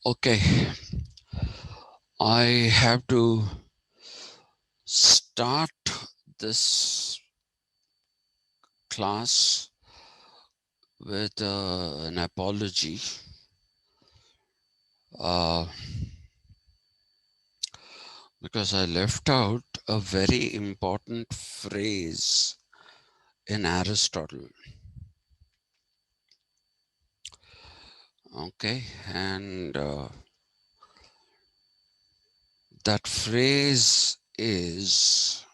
Okay, I have to start this class with an apology uh, because I left out a very important phrase in Aristotle. Okay, and that phrase is,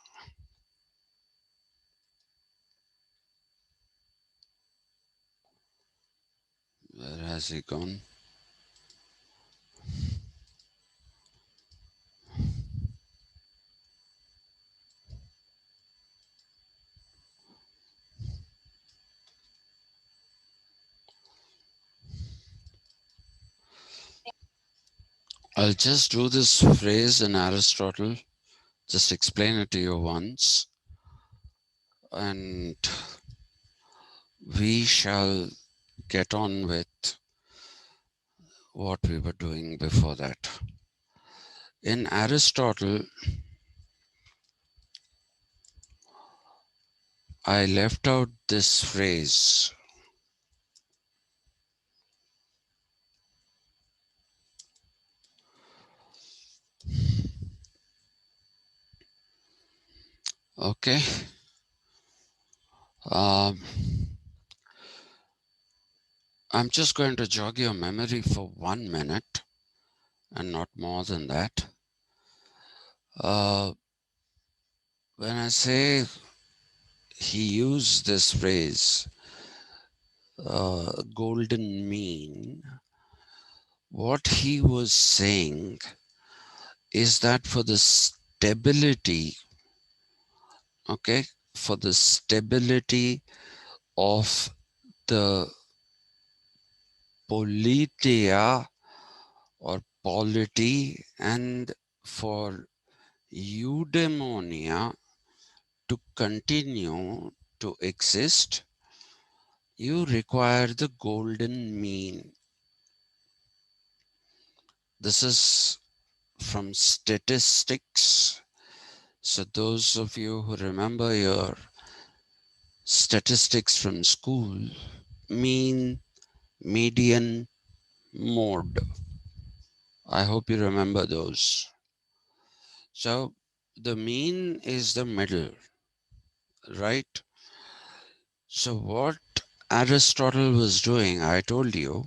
where has he gone? I'll just do this phrase in Aristotle, just explain it to you once, and we shall get on with what we were doing before that. In Aristotle, I left out this phrase. Okay. Um, I'm just going to jog your memory for 1 minute and not more than that. When I say he used this phrase, golden mean, what he was saying is that for the stability, okay, for the stability of the politia or polity, and for eudaimonia to continue to exist, you require the golden mean. This is from statistics. So those of you who remember your statistics from school, mean, median, mode. I hope you remember those. So the mean is the middle, right? So what Aristotle was doing, I told you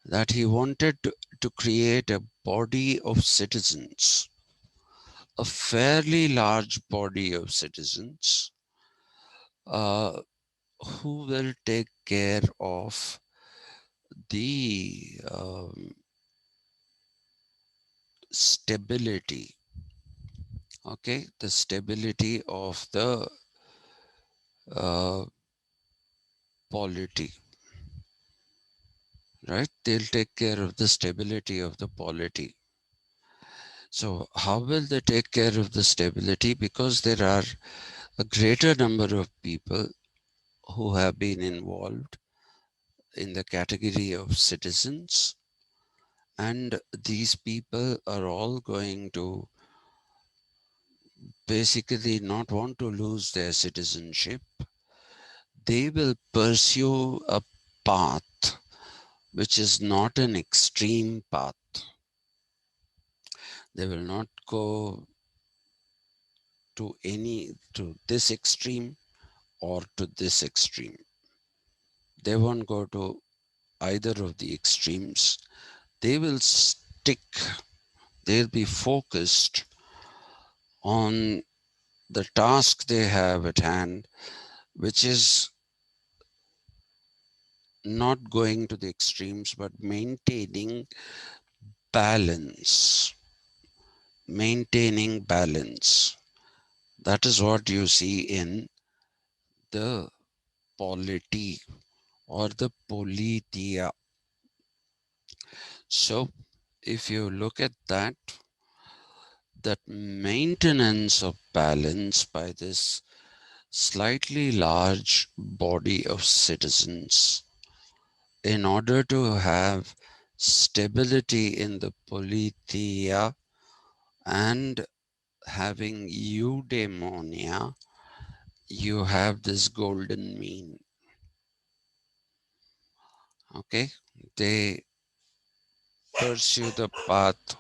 that he wanted to create a body of citizens, a fairly large body of citizens uh, who will take care of the stability, okay, the stability of the uh, polity, right? They'll take care of the stability of the polity. So how will they take care of the stability? Because there are a greater number of people who have been involved in the category of citizens, and these people are all going to basically not want to lose their citizenship. They will pursue a path which is not an extreme path. They will not go to this extreme or to this extreme. They won't go to either of the extremes. They will stick, they'll be focused on the task they have at hand, which is not going to the extremes, but maintaining balance. Maintaining balance. That is what you see in the polity or the politia. So if you look at that, that maintenance of balance by this slightly large body of citizens in order to have stability in the politeia, and having eudaimonia, you have this golden mean. Okay, they pursue the path,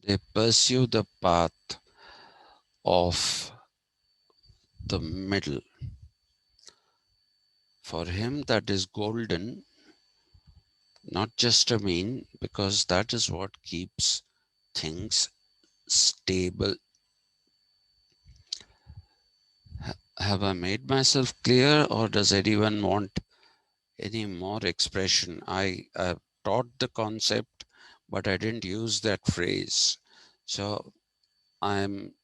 they pursue the path of the middle. For him, that is golden, not just a mean, because that is what keeps things stable. Have I made myself clear, or does anyone want any more expression? I taught the concept, but I didn't use that phrase. So I'm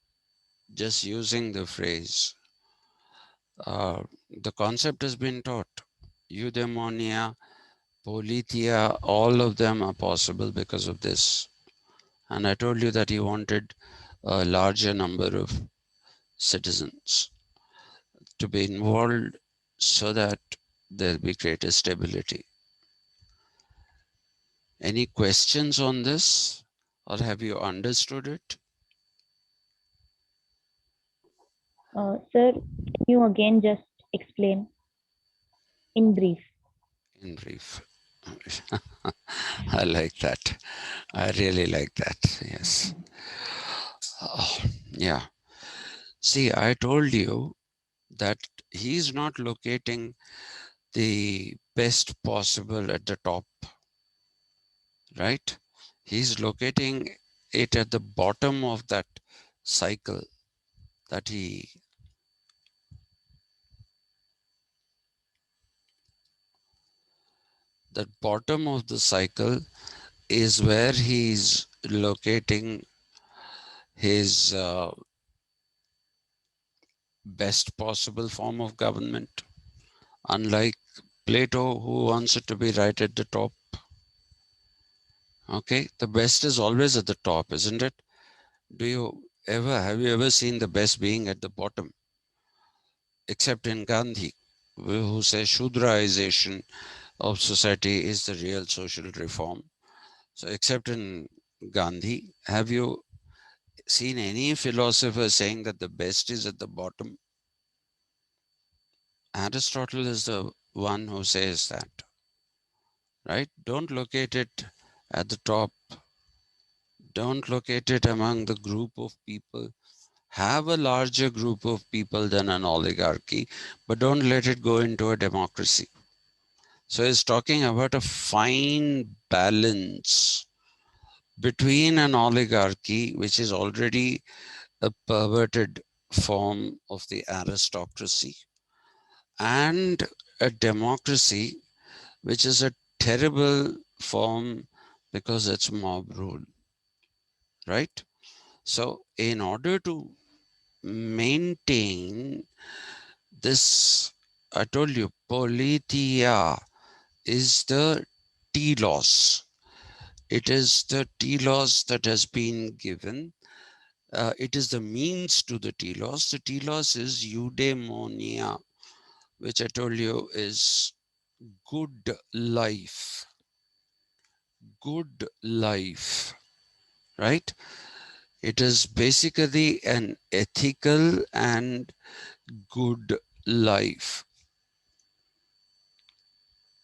just using the phrase. The concept has been taught. Eudaimonia, politeia, all of them are possible because of this. And I told you that he wanted a larger number of citizens to be involved so that there'll be greater stability. Any questions on this, or have you understood it? Sir, can you again just explain in brief? In brief. I like that. I really like that. Yes. Oh, yeah. See, I told you that he's not locating the best possible at the top, right? He's locating it at the bottom of that cycle that bottom of the cycle is where he's locating his best possible form of government. Unlike Plato, who wants it to be right at the top. Okay, the best is always at the top, isn't it? Have you ever seen the best being at the bottom? Except in Gandhi, who says Shudraization of society is the real social reform. So, except in Gandhi, have you seen any philosopher saying that the best is at the bottom? Aristotle is the one who says that, right? Don't locate it at the top. Don't locate it among the group of people. Have a larger group of people than an oligarchy, but don't let it go into a democracy. So he's talking about a fine balance between an oligarchy, which is already a perverted form of the aristocracy, and a democracy, which is a terrible form because it's mob rule, right? So, in order to maintain this, I told you, politeia is the telos. It is the telos that has been given. It is the means to the telos. The telos is eudaimonia, which I told you is good life. Good life, right? It is basically an ethical and good life.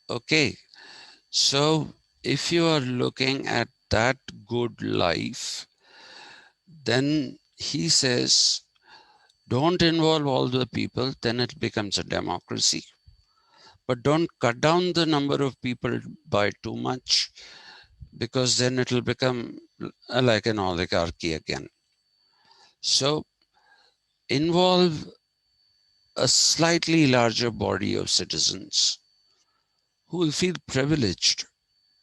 Okay, so if you are looking at that good life, then he says, don't involve all the people, then it becomes a democracy. But don't cut down the number of people by too much, because then it will become like an oligarchy again. So involve a slightly larger body of citizens who will feel privileged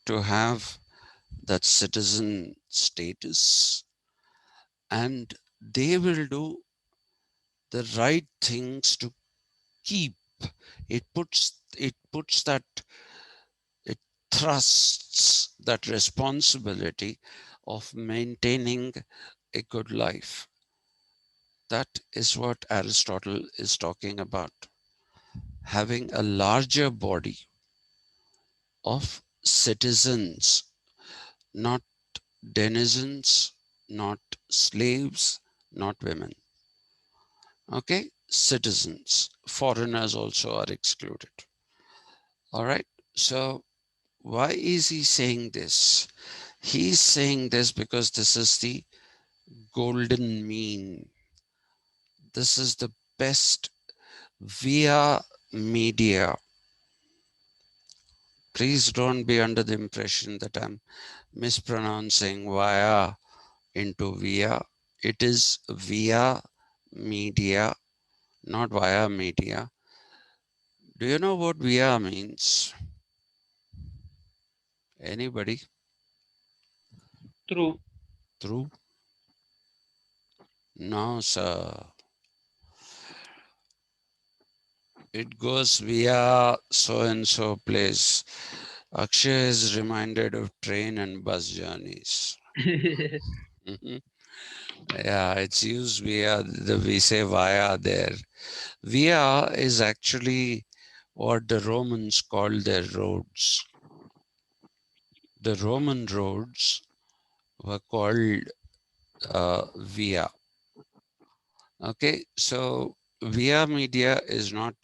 to have that citizen status, and they will do the right things to keep it puts that it thrusts that responsibility of maintaining a good life. That is what Aristotle is talking about, having a larger body. of citizens, not denizens, not slaves, not women. Okay, citizens. Foreigners also are excluded. All right. So, why is he saying this? He's saying this because this is the golden mean. This is the best via media. Please don't be under the impression that I'm mispronouncing via into via. It is via media, not via media. Do you know what via means? Anybody? True. Through? No, sir. It goes via so and so place. Akshay is reminded of train and bus journeys. Mhm. Yeah, it's used via the we say via there. Via is actually what the Romans called their roads. The Roman roads were called via. Okay, so via media is not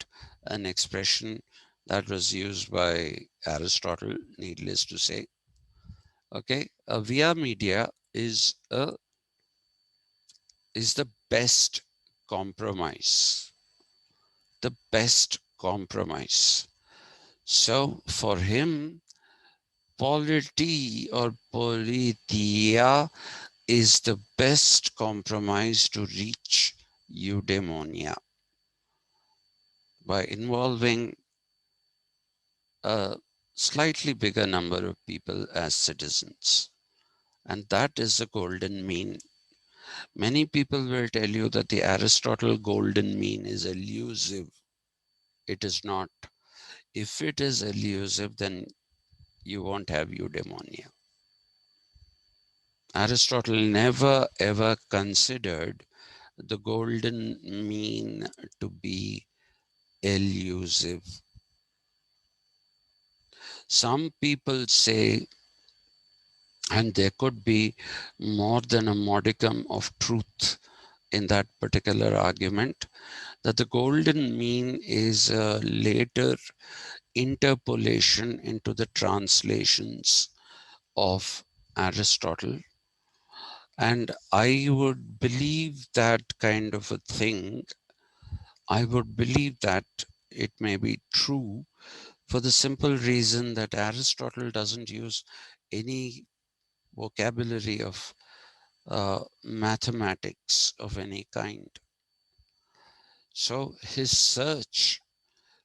an expression that was used by Aristotle, needless to say. Okay, a via media is the best compromise, the best compromise. So for him, polity or politia is the best compromise to reach eudaimonia by involving a slightly bigger number of people as citizens. And that is the golden mean. Many people will tell you that the Aristotle golden mean is elusive. It is not. If it is elusive, then you won't have eudaimonia. Aristotle never ever considered the golden mean to be elusive. Some people say, and there could be more than a modicum of truth in that particular argument, that the golden mean is a later interpolation into the translations of Aristotle. And I would believe that kind of a thing. I would believe that it may be true for the simple reason that Aristotle doesn't use any vocabulary of mathematics of any kind. So his search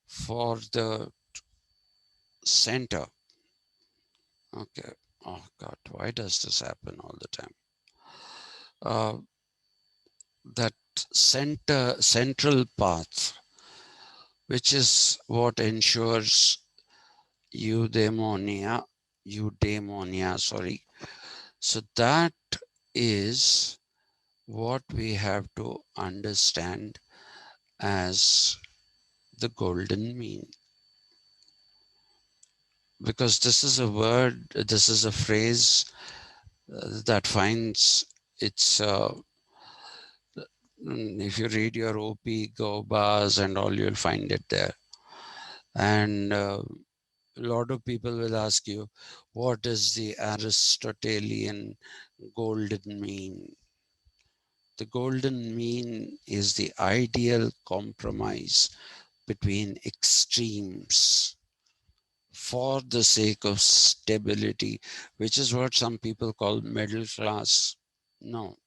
for the center, okay, oh God, why does this happen all the time? Uh, that central path, which is what ensures eudaimonia, sorry. So that is what we have to understand as the golden mean, because this is a word, this is a phrase that finds its if you read your op go bars and all, you'll find it there. And a lot of people will ask you, what is the Aristotelian golden mean? The golden mean is the ideal compromise between extremes for the sake of stability, which is what some people call middle class. No,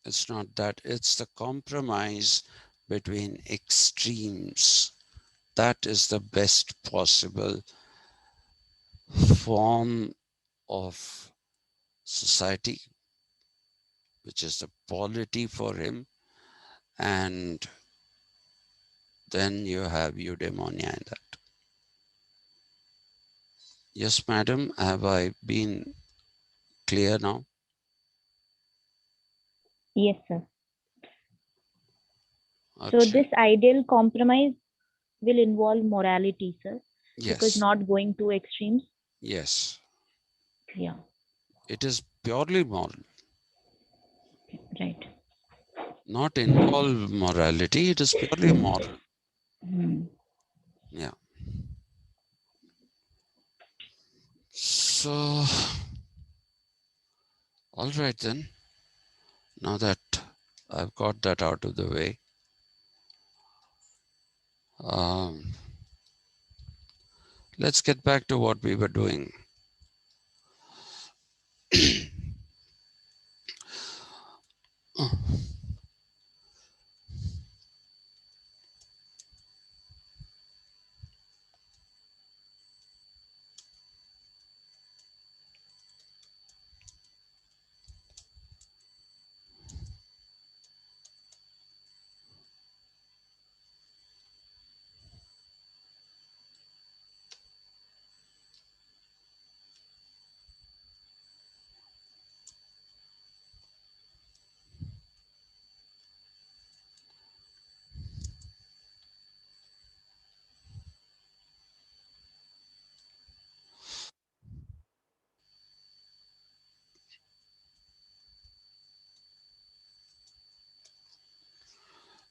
it's not that. It's the compromise between extremes. That is the best possible form of society, which is the polity for him. And then you have eudaimonia in that. Yes, madam, have I been clear now? Yes, sir. So Akshay. this ideal compromise will involve morality, sir. because Yes, not going to extremes. yes. Yeah, It is purely moral, right. not involve morality. It is purely moral. Hmm. Yeah. So, all right then. Now that I've got that out of the way, um, let's get back to what we were doing.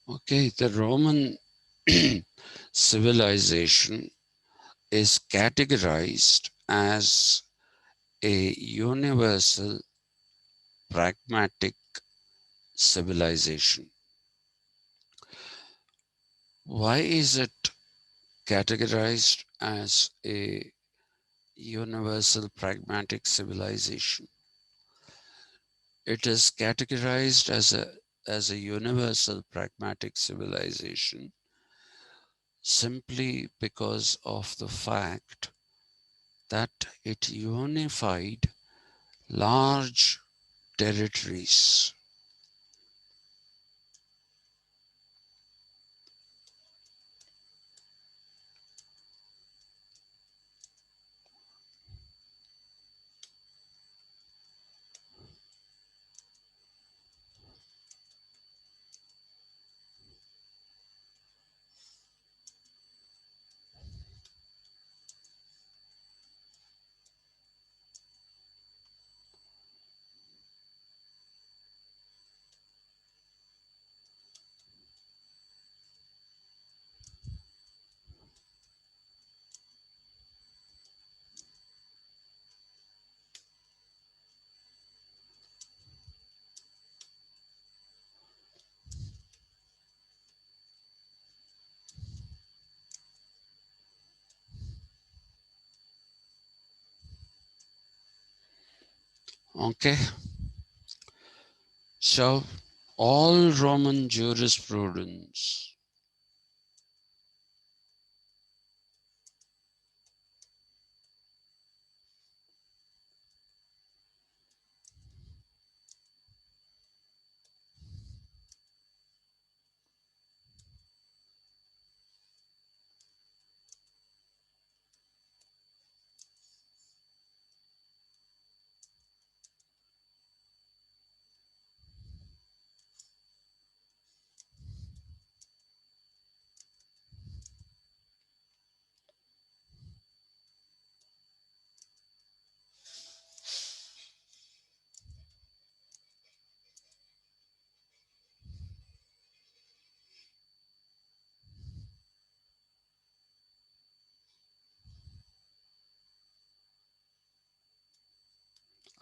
Okay, the Roman civilization is categorized as a universal pragmatic civilization. Why is it categorized as a universal pragmatic civilization? It is categorized as a universal pragmatic civilization simply because of the fact that it unified large territories. Okay, so all Roman jurisprudence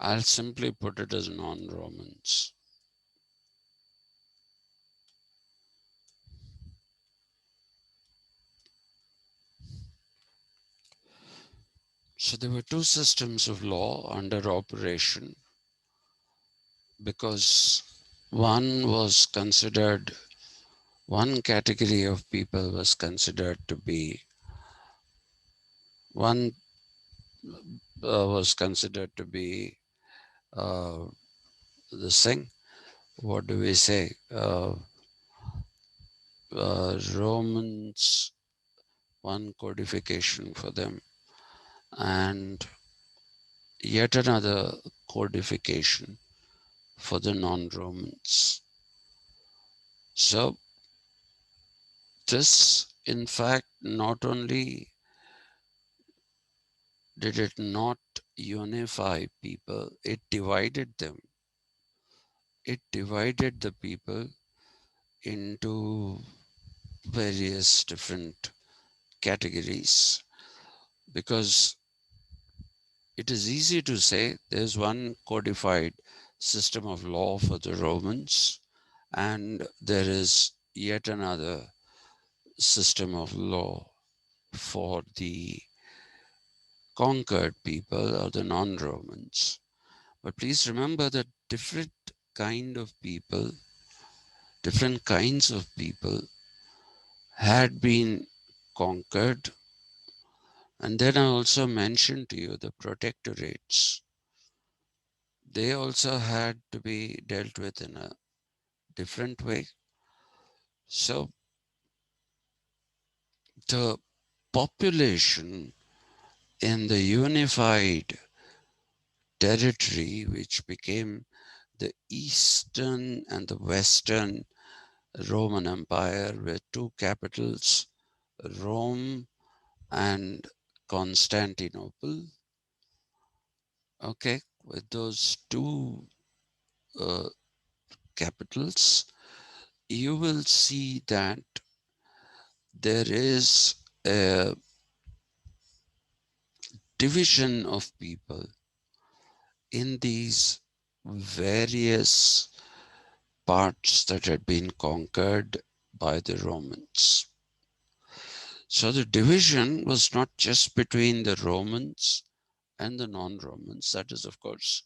I'll simply put it as non-Romans. So there were two systems of law under operation because one was considered, one category of people was considered to be, one was considered to be uh, the thing, what do we say? Romans, one codification for them, and yet another codification for the non-Romans. So this, in fact, not only did it not unify people, it divided them. It divided the people into various different categories, because it is easy to say there's one codified system of law for the Romans, and there is yet another system of law for the conquered people or the non Romans. But please remember that kind of people, different kinds of people had been conquered. And then I also mentioned to you the protectorates. They also had to be dealt with in a different way. So the population in the unified territory, which became the Eastern and the Western Roman Empire, with two capitals, Rome and Constantinople. Okay, with those two uh, capitals, you will see that there is a division of people in these various parts that had been conquered by the Romans. So the division was not just between the Romans and the non Romans, that is, of course,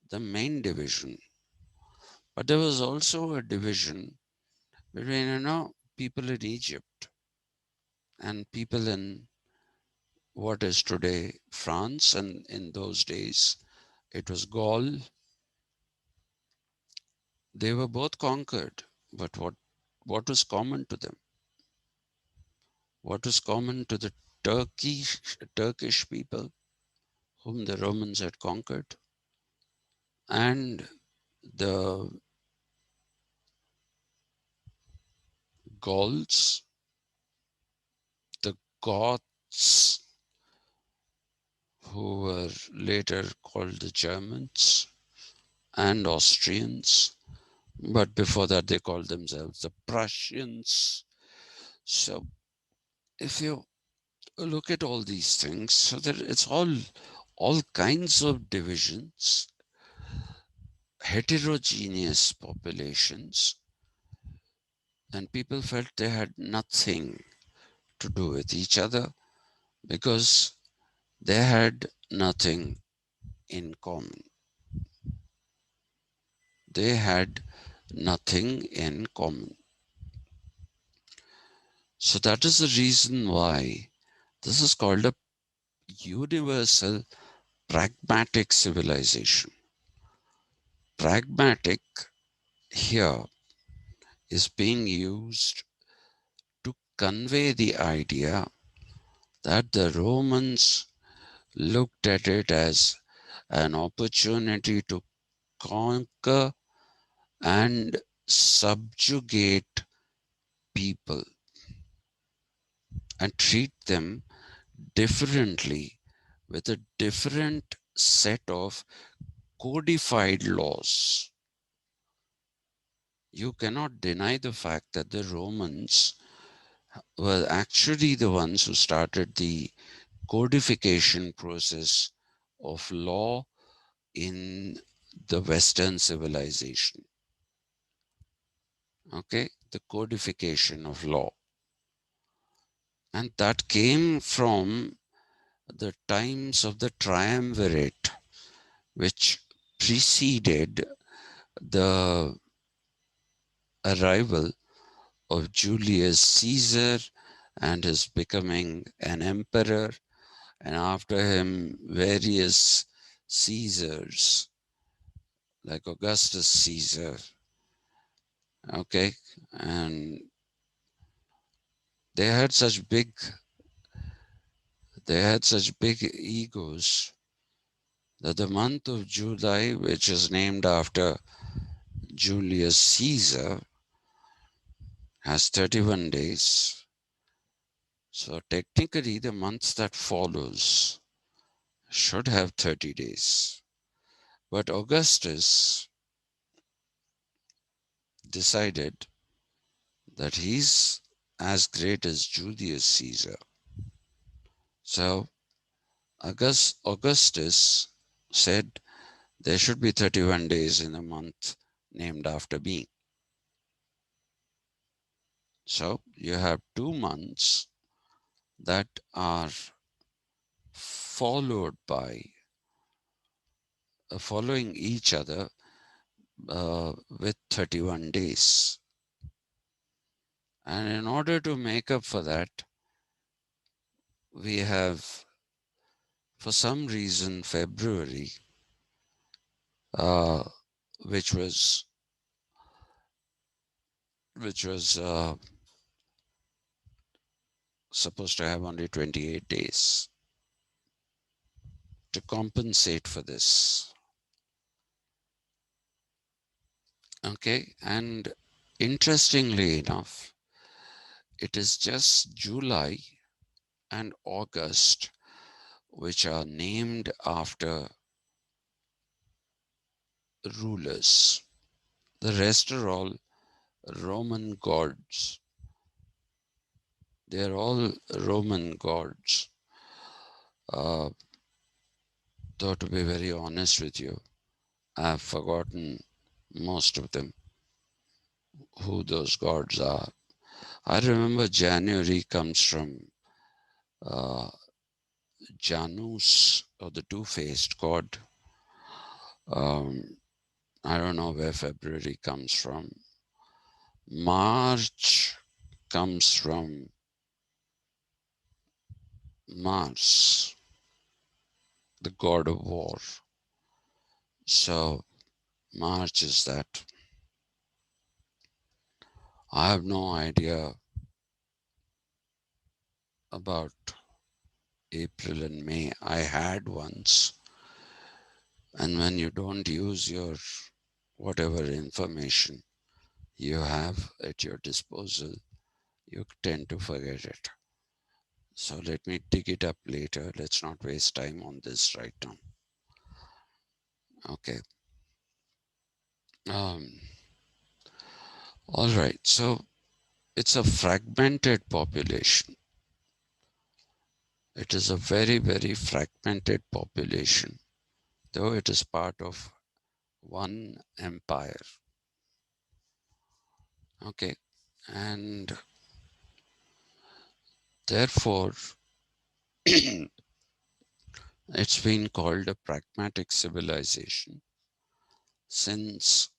the main division, but there was also a division between, people in Egypt and people in what is today France, and in those days it was Gaul. They were both conquered, but what was common to them? What was common to the Turkish people whom the Romans had conquered, and the Gauls, the Goths, who were later called the Germans, and Austrians, but before that they called themselves the Prussians. So if you look at all these things, so that it's all kinds of divisions, heterogeneous populations, and people felt they had nothing to do with each other because they had nothing in common. They had nothing in common. So that is the reason why this is called a universal pragmatic civilization. Pragmatic here is being used to convey the idea that the Romans looked at it as an opportunity to conquer and subjugate people and treat them differently with a different set of codified laws. You cannot deny the fact that the Romans were actually the ones who started the codification process of law in the Western civilization. Okay, the codification of law. And that came from the times of the triumvirate, which preceded the arrival of Julius Caesar and his becoming an emperor, and after him, various Caesars like Augustus Caesar. Okay, and they had such big they had such big egos that the month of July, which is named after Julius Caesar, has 31 days. So technically, the month that follows should have 30 days. But Augustus decided that he's as great as Julius Caesar. So Augustus said there should be 31 days in a month named after me. So you have 2 months that are followed by following each other with 31 days. And in order to make up for that, we have, for some reason, February, uh, which was which was supposed to have only 28 days to compensate for this. Okay, and interestingly enough, it is just July and August which are named after rulers. The rest are all Roman gods. They are all Roman gods. Uh, though, to be very honest with you, I've forgotten most of them, who those gods are. I remember January comes from uh, Janus, or the two faced god. Um, I don't know where February comes from. March comes from Mars, the god of war. So, March is that. I have no idea about April and May. I had once, and when you don't use your whatever information you have at your disposal, you tend to forget it. So let me dig it up later. Let's not waste time on this right now. Okay. Um, all right. So it's a fragmented population. It is a very, very fragmented population, though it is part of one empire. Okay. And therefore, it's been called a pragmatic civilization since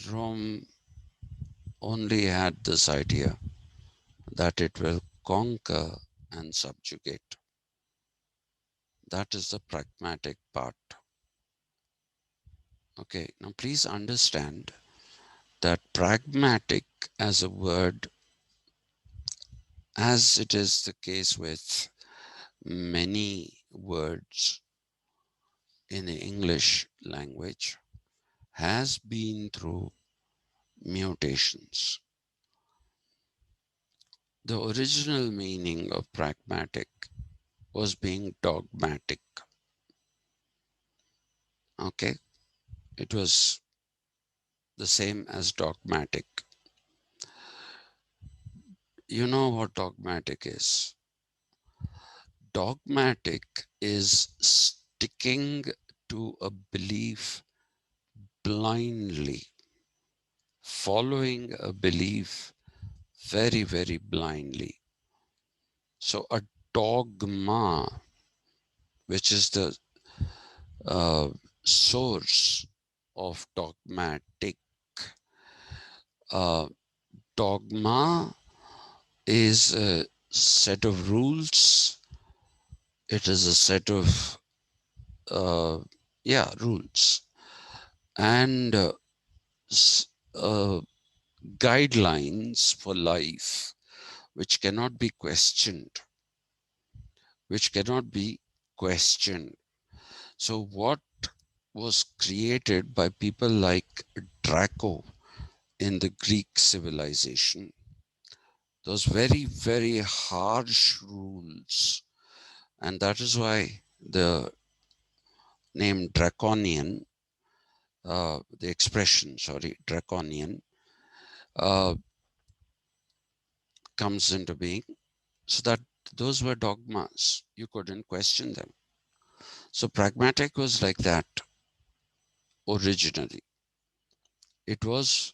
Rome only had this idea that it will conquer and subjugate. That is the pragmatic part. Okay, now please understand that pragmatic as a word, as it is the case with many words in the English language, has been through mutations. The original meaning of pragmatic was being dogmatic. Okay, it was the same as dogmatic. You know what dogmatic is? Dogmatic is sticking to a belief blindly, following a belief very, very blindly. So, a dogma, which is the uh, source of dogmatic, uh, dogma is a set of rules. It is a set of uh, rules and uh, guidelines for life which cannot be questioned, which cannot be questioned. So, what was created by people like Draco in the Greek civilization, those very, very harsh rules And that is why the name draconian, the expression, sorry, draconian, uh, comes into being, so that those were dogmas. You couldn't question them. So pragmatic was like that originally. It was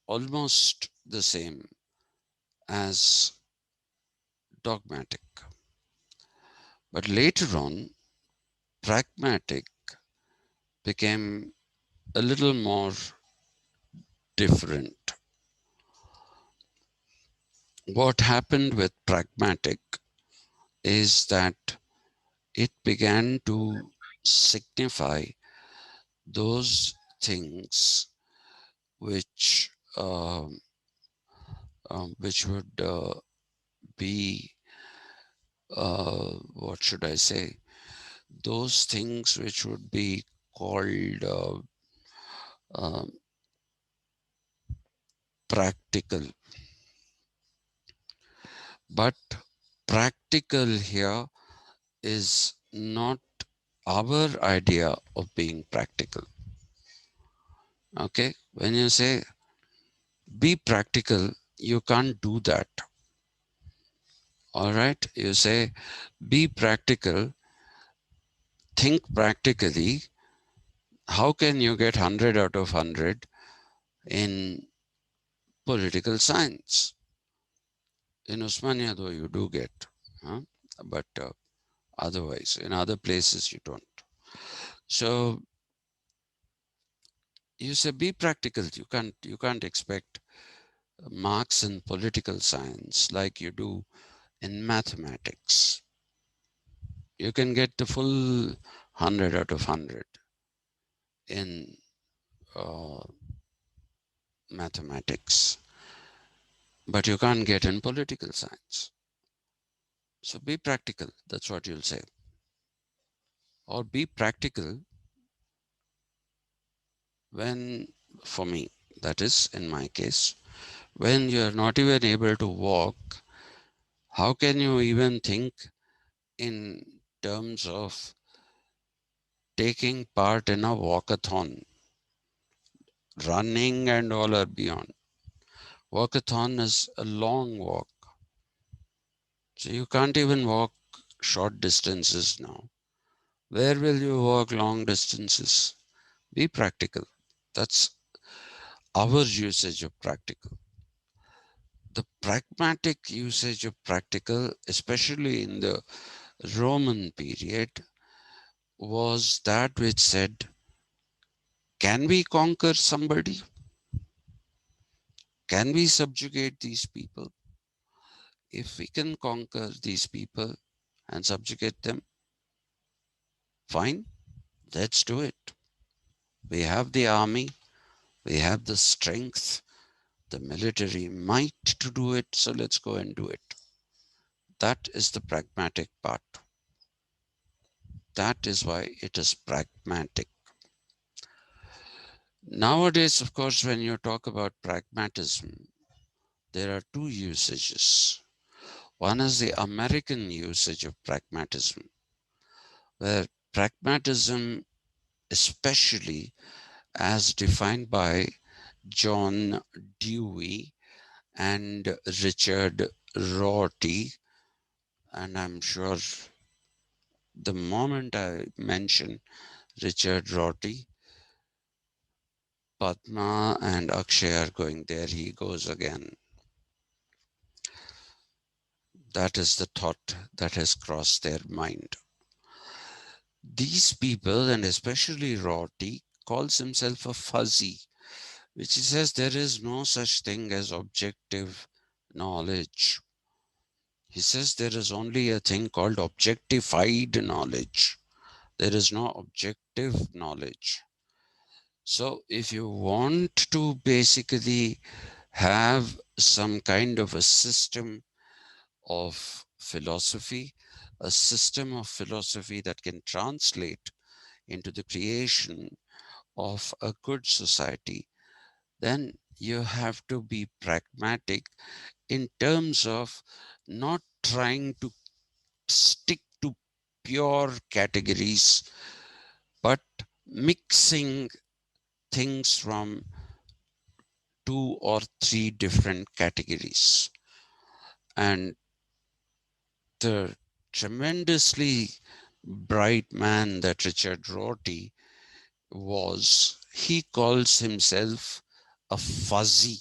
almost the same as dogmatic. But later on, pragmatic became a little more different. What happened with pragmatic is that it began to signify those things which which would be what should I say? Those things which would be called um, practical. But practical here is not our idea of being practical. Okay, when you say be practical, you can't do that. All right, you say be practical, think practically. How can you get 100 out of 100 in political science? In Osmania, though, you do get, huh? But otherwise, in other places, you don't. So you say be practical. You can't expect marks in political science like you do in mathematics. You can get the full 100 out of 100 in uh, mathematics, but you can't get in political science. So be practical. That's what you'll say. Or be practical when, for me, that is in my case, when you're not even able to walk, how can you even think in terms of taking part in a walkathon? Running and all are beyond. Walkathon is a long walk. So you can't even walk short distances now. Where will you walk long distances? Be practical. That's our usage of practical. The pragmatic usage of practical, especially in the Roman period, was that which said, can we conquer somebody? Can we subjugate these people? If we can conquer these people and subjugate them, fine, let's do it. We have the army, we have the strength, the military might to do it, so let's go and do it. That is the pragmatic part. That is why it is pragmatic. Nowadays, of course, when you talk about pragmatism, there are two usages. One is the American usage of pragmatism, where pragmatism, especially as defined by John Dewey and Richard Rorty, and I'm sure the moment I mention Richard Rorty, Padma and Akshay are going there. He goes again. That is the thought that has crossed their mind. These people, and especially Rorty, calls himself a fuzzy, which he says there is no such thing as objective knowledge. He says there is only a thing called objectified knowledge. There is no objective knowledge. So if you want to basically have some kind of a system of philosophy, a system of philosophy that can translate into the creation of a good society, then you have to be pragmatic in terms of not trying to stick to pure categories, but mixing things from two or three different categories. And the tremendously bright man that Richard Rorty was, he calls himself a fuzzy.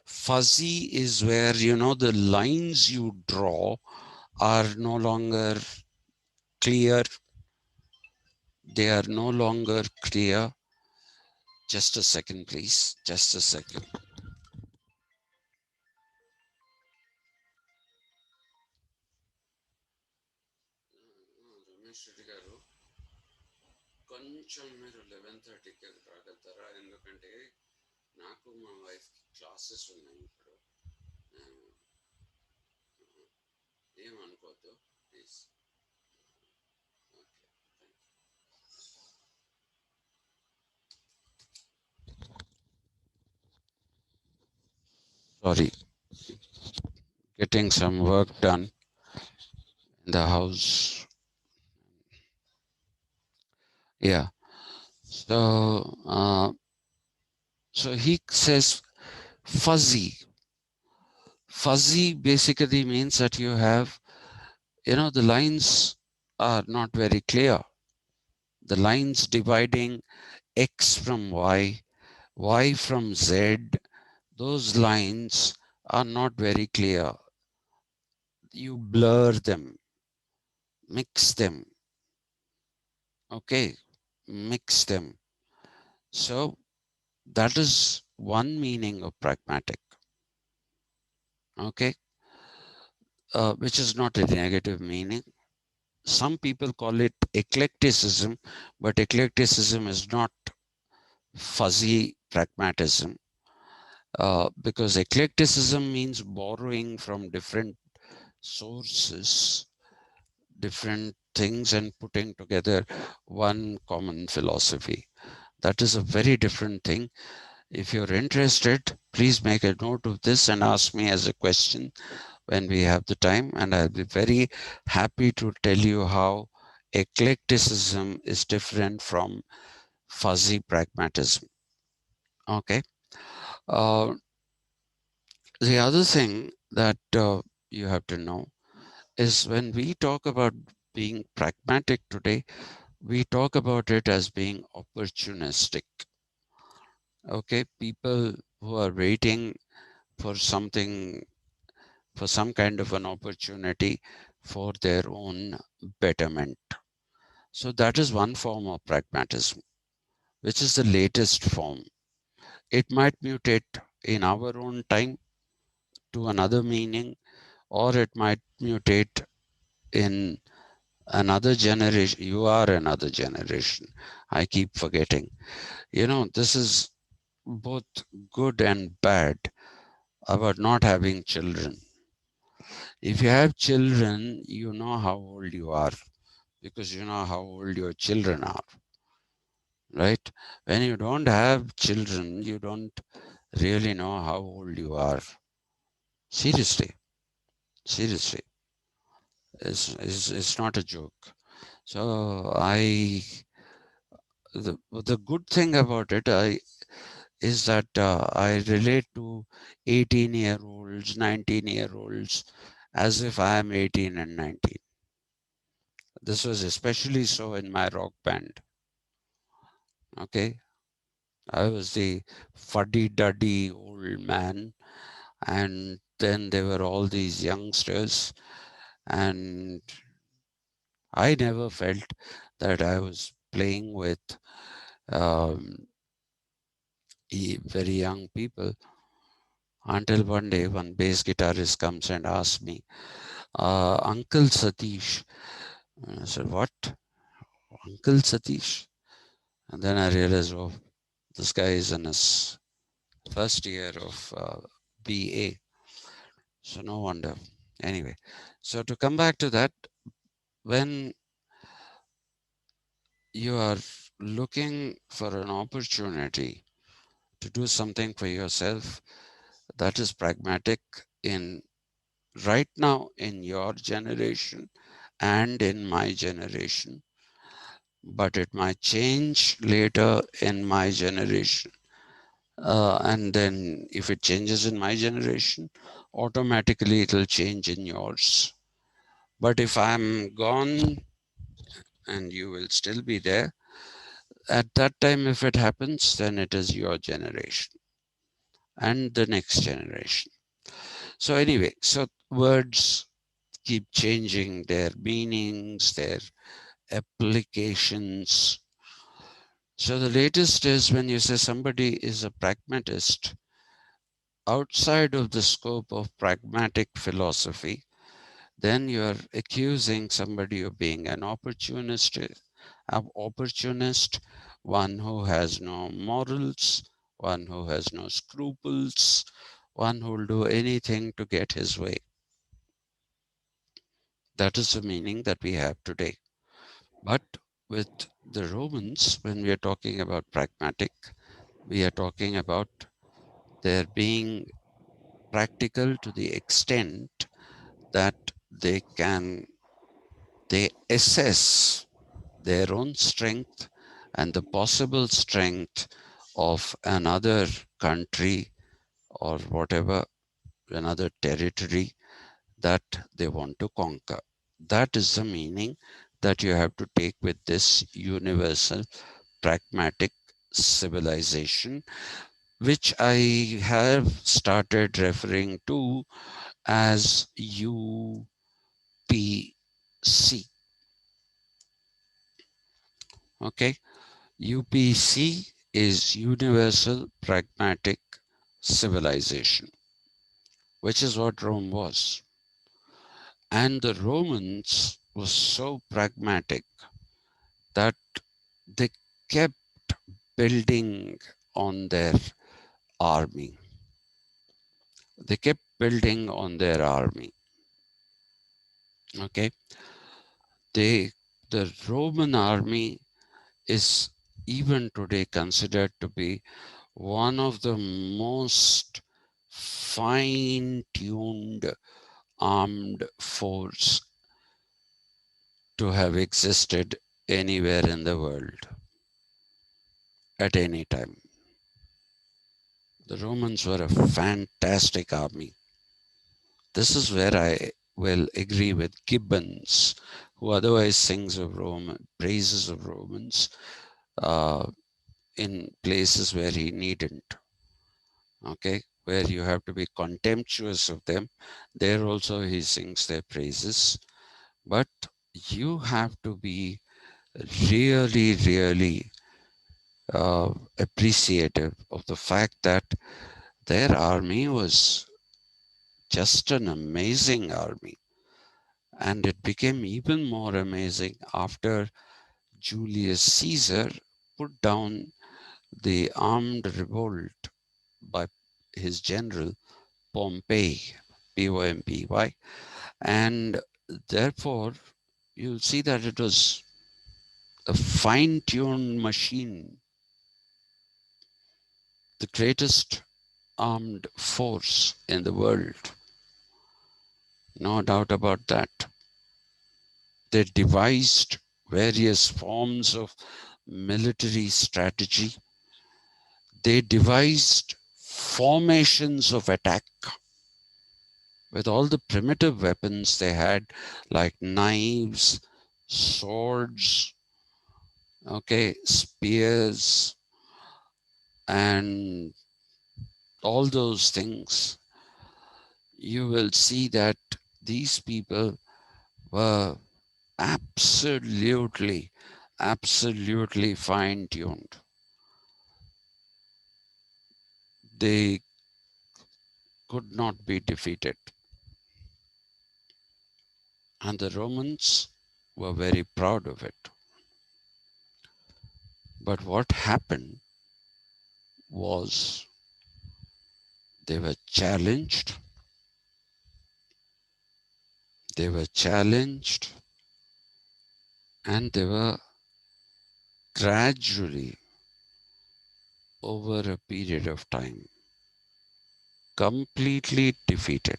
Fuzzy is where, the lines you draw are no longer clear. They are no longer clear. Just a second, please. Just a second. Ramesh Reddy గారు, కొంచెం మీరు 11:30కి రాగలుగుతారా? ఎందుకంటే నాకు మా వైఫ్కి classes ఉన్నాయి ఇప్పుడు. ఏమనుకోవద్దు please. Okay, sorry, getting some work done in the house. Yeah. So he says fuzzy. Fuzzy basically means that you have, the lines are not very clear. The lines dividing X from Y from Z, those lines are not very clear. You blur them, mix them. Okay, mix them. So that is one meaning of pragmatic. Okay, which is not a negative meaning. Some people call it eclecticism, but eclecticism is not fuzzy pragmatism, because eclecticism means borrowing from different sources, different things, and putting together one common philosophy. That is a very different thing. If you're interested, please make a note of this and ask me as a question when we have the time, and I'll be very happy to tell you how eclecticism is different from fuzzy pragmatism. Okay. Uh, the other thing that you have to know is when we talk about being pragmatic today, we talk about it as being opportunistic. Okay. People who are waiting for something, for some kind of an opportunity for their own betterment. So that is one form of pragmatism, which is the latest form. It might mutate in our own time to another meaning, or it might mutate in another generation. You are another generation. I keep forgetting. This is both good and bad about not having children. If you have children, you know how old you are because you know how old your children are, right? When you don't have children, you don't really know how old you are. Seriously, seriously, it's not a joke. So the good thing about it is that I relate to 18-year-olds, 19-year-olds as if I am 18 and 19. This was especially so in my rock band. Okay, I was the fuddy-duddy old man, and then there were all these youngsters, and I never felt that I was playing with um, very young people until one day one bass guitarist comes and asks me, Uncle Satish. And I said, what? Uncle Satish? And then I realized, oh, this guy is in his first year of BA. So no wonder. Anyway, so to come back to that, when you are looking for an opportunity to do something for yourself that is pragmatic in right now in your generation and in my generation, but it might change later in my generation. And then if it changes in my generation, automatically it'll change in yours. But if I'm gone and you will still be there, at that time, if it happens, then it is your generation and the next generation. So, anyway, so words keep changing their meanings, their applications. So, the latest is when you say somebody is a pragmatist, outside of the scope of pragmatic philosophy, then you are accusing somebody of being an opportunist, one who has no morals, one who has no scruples, one who will do anything to get his way. That is the meaning that we have today. But with the Romans, when we are talking about pragmatic, we are talking about their being practical to the extent that they assess their own strength and the possible strength of another country or whatever, another territory that they want to conquer. That is the meaning that you have to take with this universal pragmatic civilization, which I have started referring to as UPC. Okay, UPC is Universal Pragmatic Civilization, which is what Rome was. And the Romans were so pragmatic that they kept building on their army. They kept building on their army. Okay, they the Roman army is even today considered to be one of the most fine-tuned armed force to have existed anywhere in the world at any time. The Romans were a fantastic army. This is where I will agree with Gibbons, who otherwise sings of Rome, praises of Romans uh, in places where he needn't. Okay, where you have to be contemptuous of them. There also he sings their praises, but you have to be really, really appreciative of the fact that their army was just an amazing army. And it became even more amazing after Julius Caesar put down the armed revolt by his general Pompey, Pompey. And therefore, you'll see that it was a fine tuned machine, the greatest armed force in the world. No doubt about that. They devised various forms of military strategy. They devised formations of attack with all the primitive weapons they had, like knives, swords, okay, spears, and all those things. You will see that these people were absolutely, absolutely fine tuned. They could not be defeated. And the Romans were very proud of it. But what happened was they were challenged, they were challenged, and they were gradually, over a period of time, completely defeated.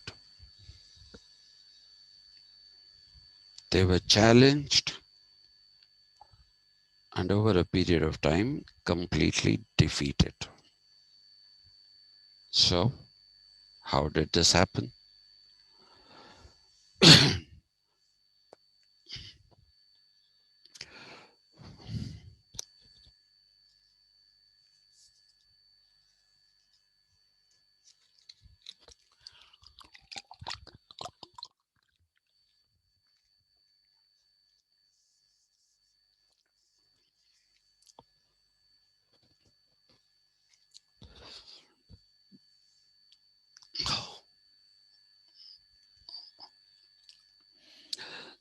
They were challenged and over a period of time completely defeated. So, how did this happen?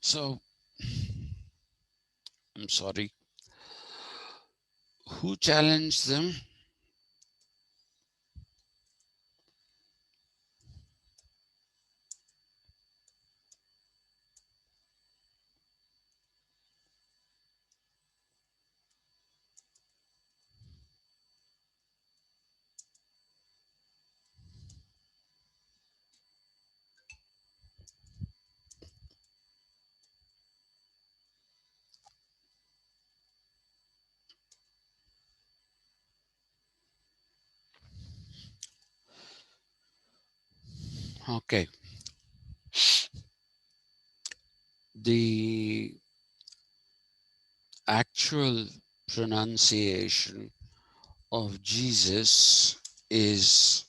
So, I'm sorry, who challenged them? Okay, the actual pronunciation of Jesus is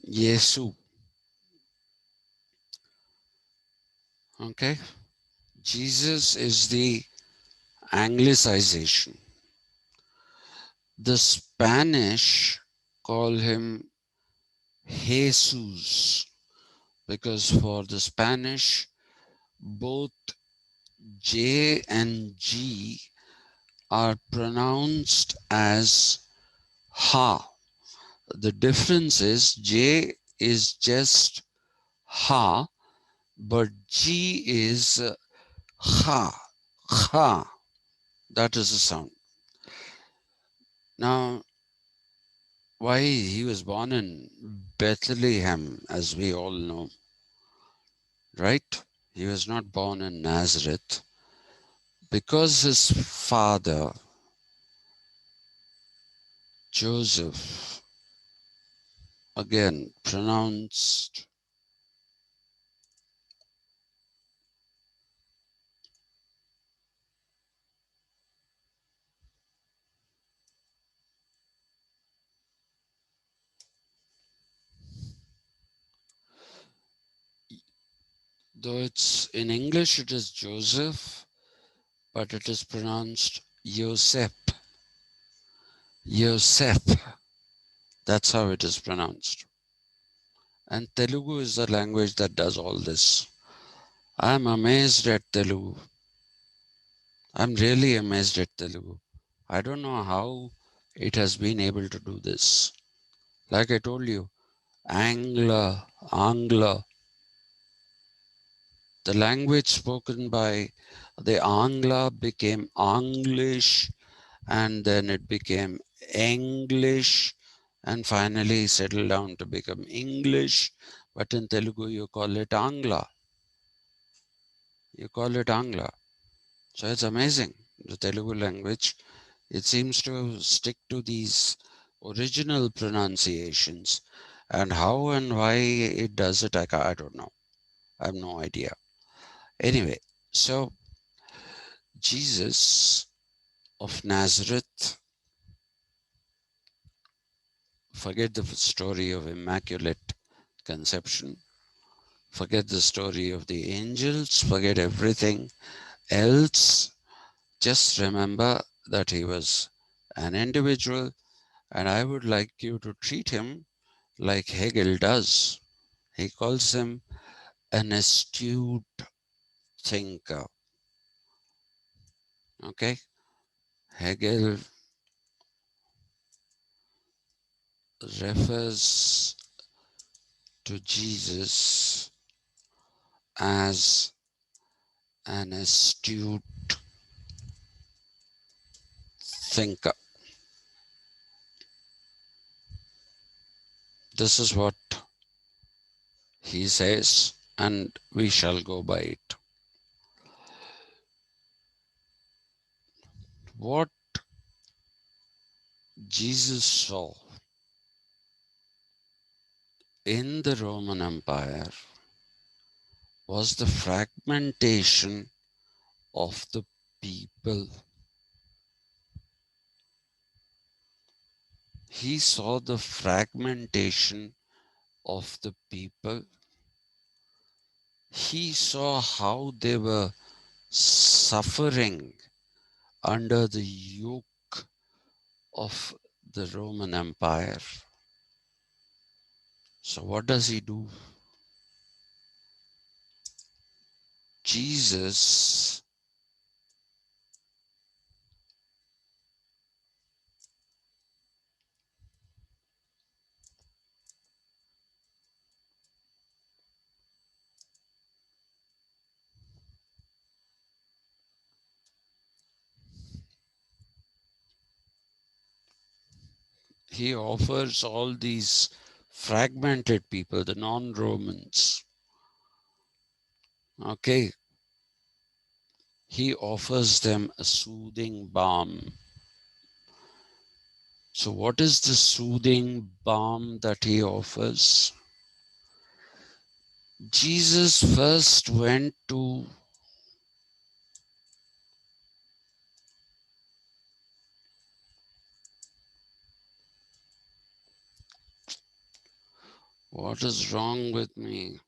Yesu. Okay, Jesus is the anglicization. The Spanish call him Jesus because for the Spanish, both J and G are pronounced as ha. The difference is J is just ha, but G is ha. Ha. That is the sound. Now, why he was born in Bethlehem, as we all know, right? He was not born in Nazareth because his father, Joseph, again pronounced, though it's in English it is Joseph, but it is pronounced Yosef. Yosef. That's how it is pronounced. And Telugu is the language that does all this. I'm amazed at Telugu. I'm really amazed at Telugu. I don't know how it has been able to do this. Like I told you, Angla, the language spoken by the Angla became English, and then it became English, and finally settled down to become English. But in Telugu, you call it Angla. You call it Angla. So it's amazing. The Telugu language, it seems to stick to these original pronunciations. And how and why it does it, I don't know. I have no idea. Anyway, so Jesus of Nazareth, forget the story of Immaculate Conception, forget the story of the angels, forget everything else. Just remember that he was an individual, and I would like you to treat him like Hegel does. He calls him an astute thinker. Okay? Hegel refers to Jesus as an astute thinker. This is what he says, and we shall go by it. What Jesus saw in the Roman Empire was the fragmentation of the people. He saw the fragmentation of the people. He saw how they were suffering under the yoke of the Roman Empire. So, what does he do? Jesus, he offers all these fragmented people, the non Romans, okay, he offers them a soothing balm. So, what is the soothing balm that he offers? Jesus first went to what is wrong with me?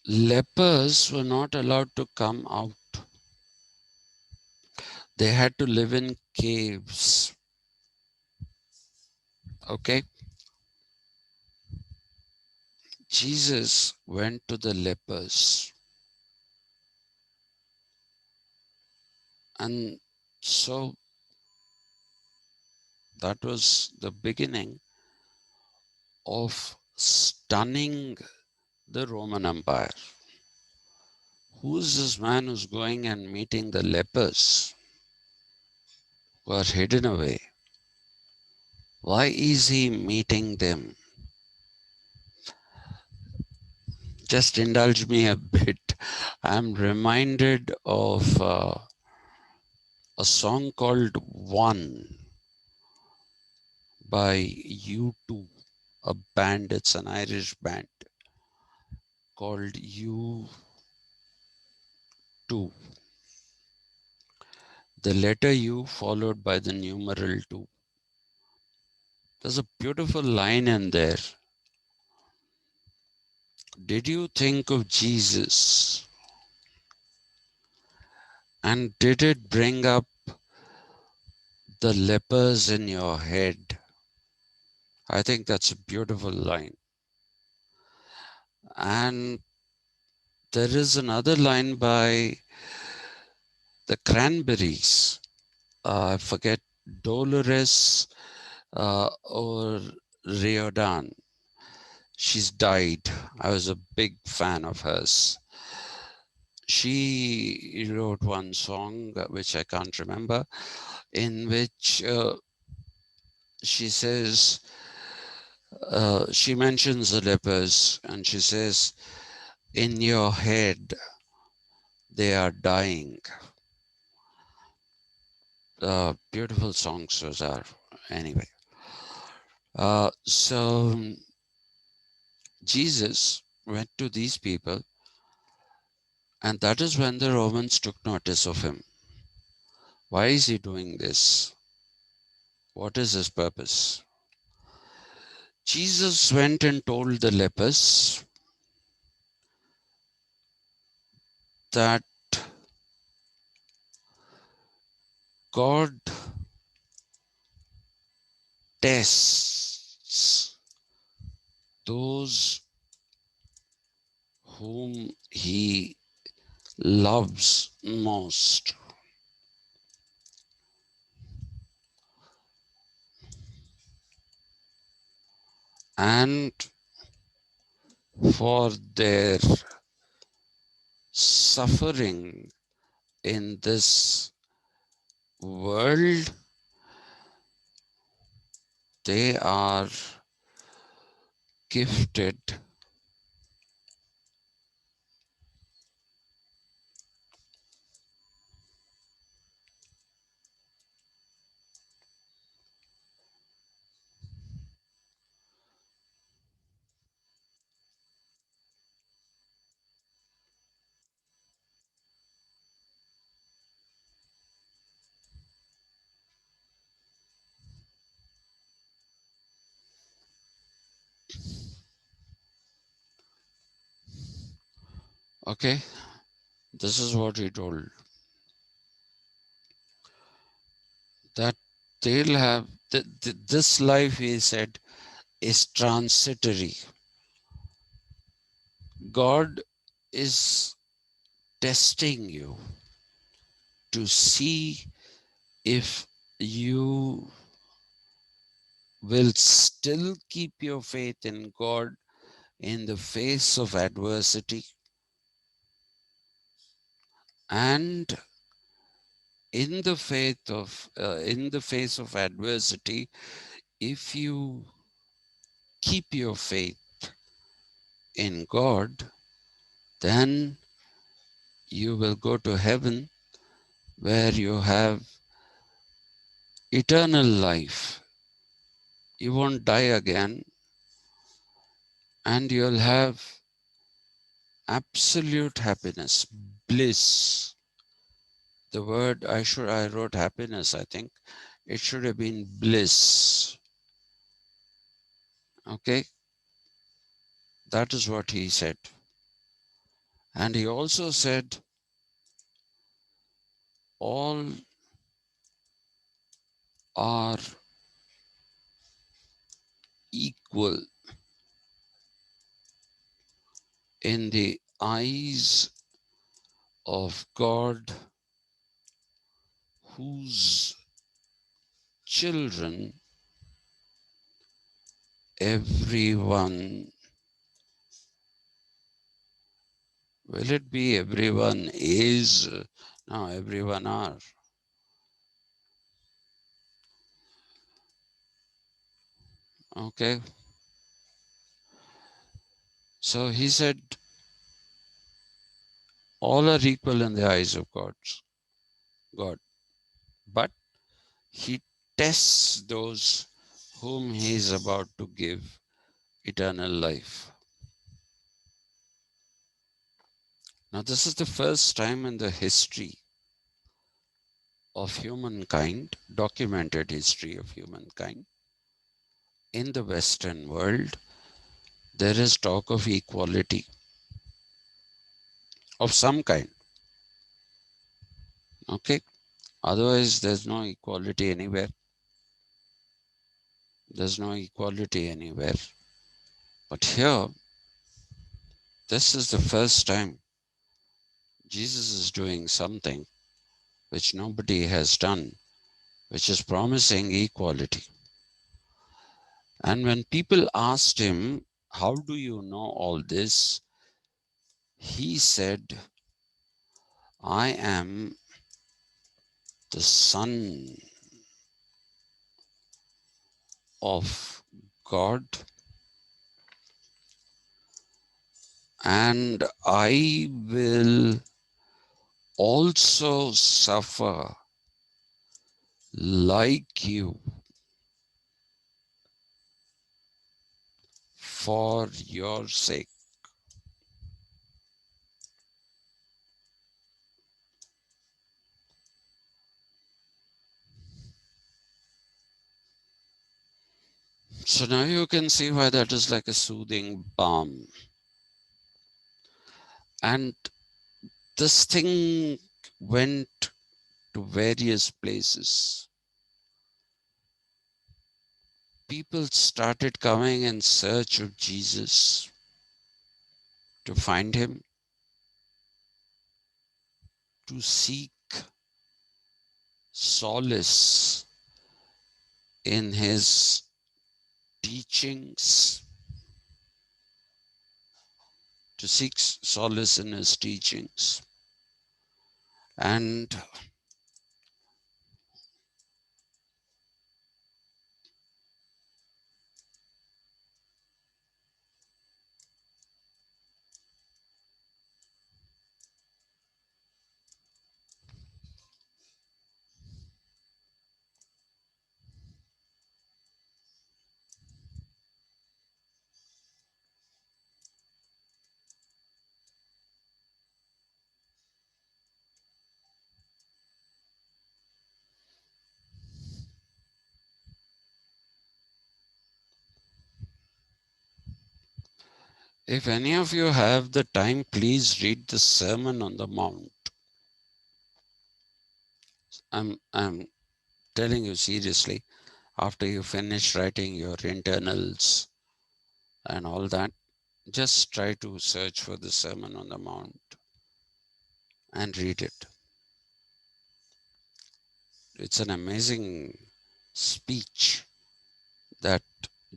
Lepers were not allowed to come out, they had to live in caves. Okay, Jesus went to the lepers, and so that was the beginning of stunning the Roman Empire. Who's this man who's going and meeting the lepers who are hidden away? Why is he meeting them? Just indulge me a bit. I'm reminded of a song called One by U2, a band, it's an Irish band called U2. The letter U followed by the numeral 2. There's a beautiful line in there. Did you think of Jesus? And did it bring up the lepers in your head? I think that's a beautiful line. And there is another line by the Cranberries. I forget, Dolores or Riordan. She's died. I was a big fan of hers. She wrote one song, which I can't remember, in which she says, she mentions the lepers and she says, in your head, they are dying. Beautiful songs those are. Anyway, so Jesus went to these people, and that is when the Romans took notice of him. Why is he doing this? What is his purpose? Jesus went and told the lepers that God tests those whom he loves most. And for their suffering in this world, they are gifted. Okay, this is what he told, that they'll have this life, he said, is transitory. God is testing you to see if you will still keep your faith in God in the face of adversity, and in the face of adversity, if you keep your faith in God, then you will go to heaven where you have eternal life. You won't die again, and you'll have absolute happiness, bliss. The word I wrote happiness, I think. It should have been bliss. Okay? That is what he said. And he also said, all are equal in the eyes of God, whose children everyone, will it be everyone is? No, everyone are. Okay. So he said, all are equal in the eyes of God. But he tests those whom he is about to give eternal life. Now, this is the first time in the history of humankind, documented history of humankind, in the Western world, there is talk of equality of some kind. Okay? Otherwise, there's no equality anywhere. There's no equality anywhere. But here, this is the first time Jesus is doing something which nobody has done, which is promising equality. And when people asked him, how do you know all this? He said, I am the Son of God, and I will also suffer like you. for your sake. So now you can see why that is like a soothing balm. And this thing went to various places. People started coming in search of Jesus to find him, to seek solace in his teachings, to seek solace in his teachings. And if any of you have the time, please read the Sermon on the Mount. I'm telling you seriously, after you finish writing your internals and all that, just try to search for the Sermon on the Mount and read it. It's an amazing speech that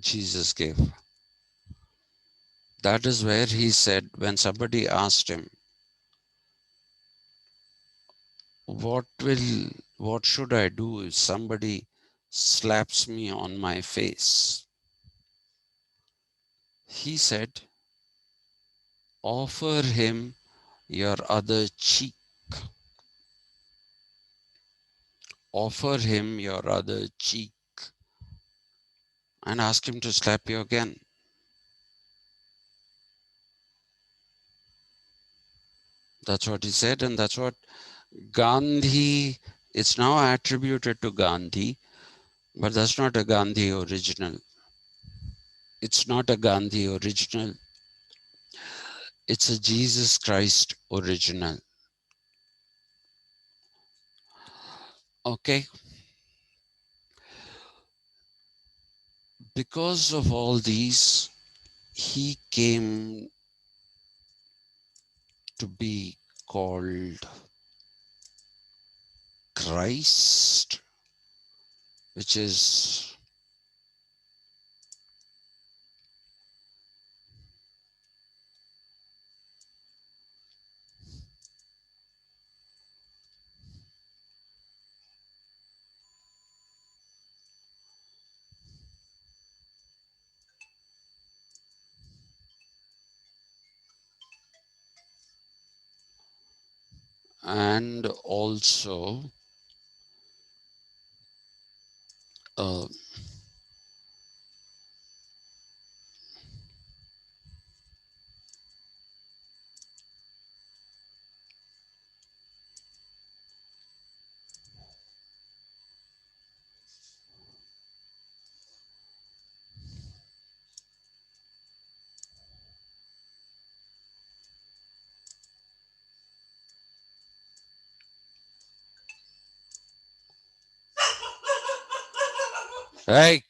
Jesus gave. That is where he said, when somebody asked him, what will what should I do if somebody slaps me on my face? He said, offer him your other cheek. Offer him your other cheek and ask him to slap you again. That's what he said, and that's what Gandhi, it's now attributed to Gandhi, but that's not a Gandhi original. It's not a Gandhi original. It's a Jesus Christ original. Okay? Because of all these, he came to be called Christ, which is, and also, uh, hey,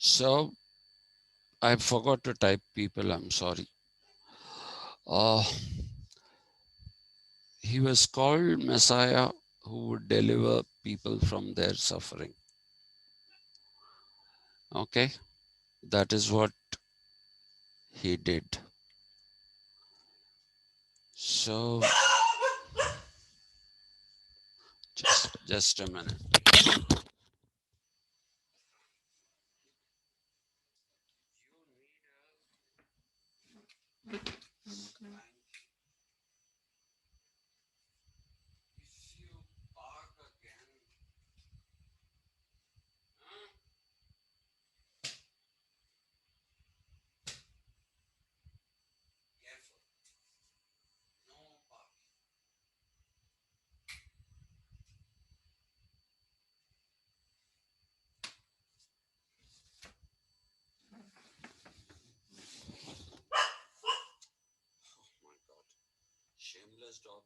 so I forgot to type people, I'm sorry. Uh, he was called Messiah who would deliver people from their suffering. Okay, that is what he did. So just a minute. If you bark again, careful, no bark. Oh my God, shameless dog.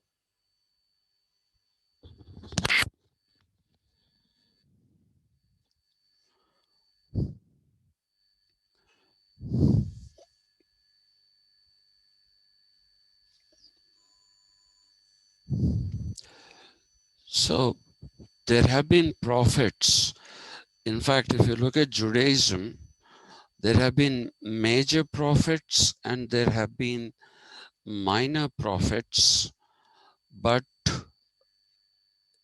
So there have been prophets. In fact, if you look at Judaism, there have been major prophets and there have been minor prophets, but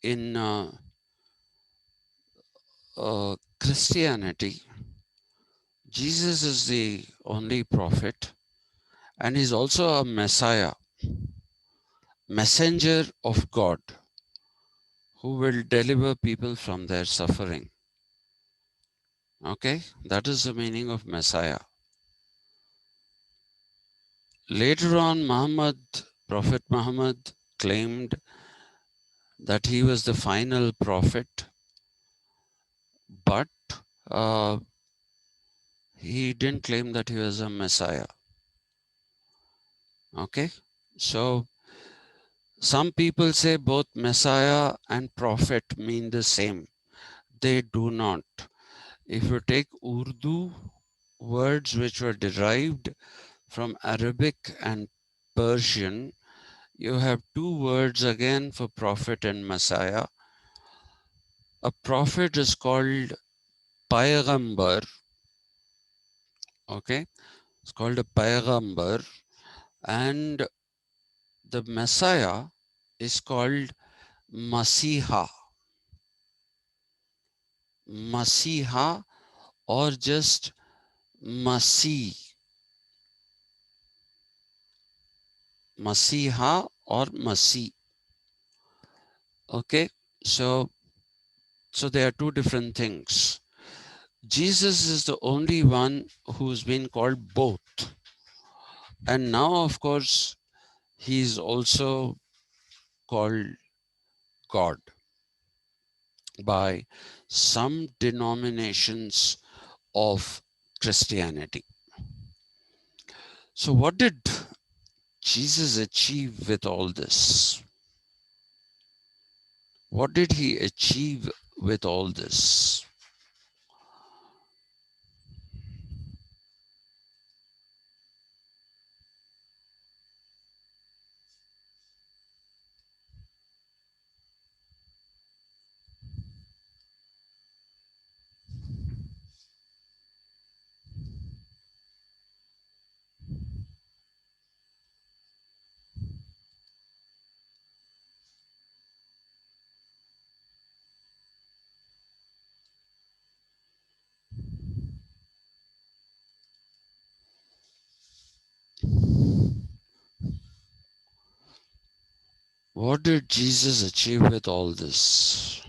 in Christianity, Jesus is the only prophet and he's also a Messiah, messenger of God who will deliver people from their suffering. Okay, that is the meaning of Messiah. Later on, Prophet Muhammad claimed that he was the final prophet, but uh, he didn't claim that he was a Messiah. Okay, so some people say both Messiah and prophet mean the same. They do not. If you take Urdu words which were derived from Arabic and Persian, you have two words again for prophet and Messiah. A prophet is called Payghambar. Okay, it's called a Payghambar, and the Messiah is called Masiha. Masiha or just Masih. Masiha or Masih. Okay, so there are two different things. Jesus is the only one who's been called both. And now, of course, he is also called God by some denominations of Christianity. So, what did Jesus achieve with all this? What did he achieve with all this? What did Jesus achieve with all this?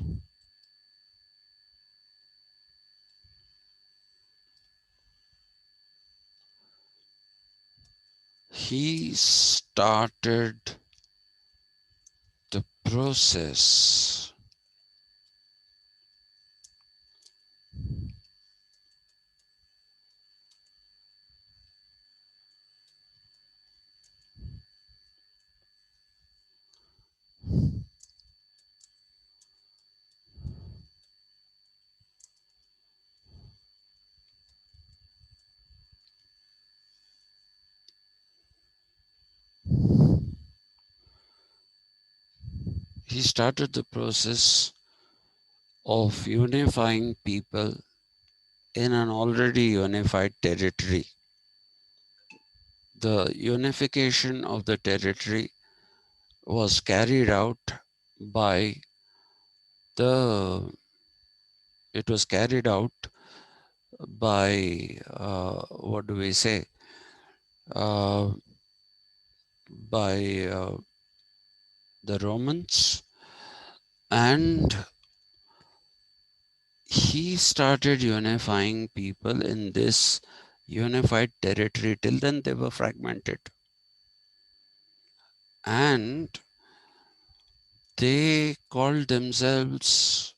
He started the process. He started the process of unifying people in an already unified territory. The unification of the territory was carried out by the it was carried out by what do we say uh, by the Romans, and he started unifying people in this unified territory. Till then they were fragmented, and they called themselves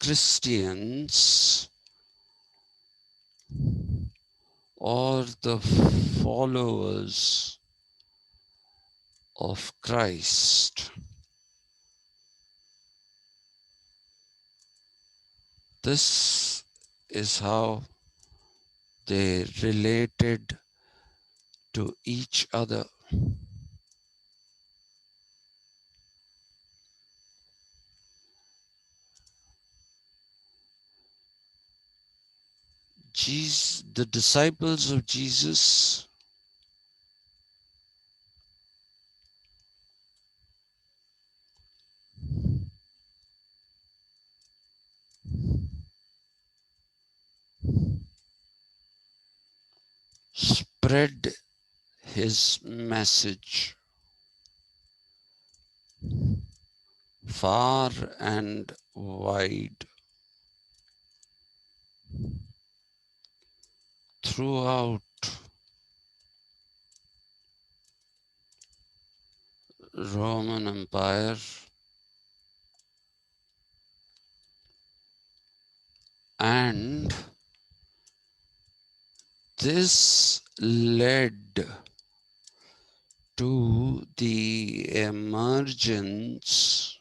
Christians or the followers of Christ. This is how they related to each other. Jesus, the disciples of Jesus spread his message far and wide throughout Roman Empire, and this led to the emergence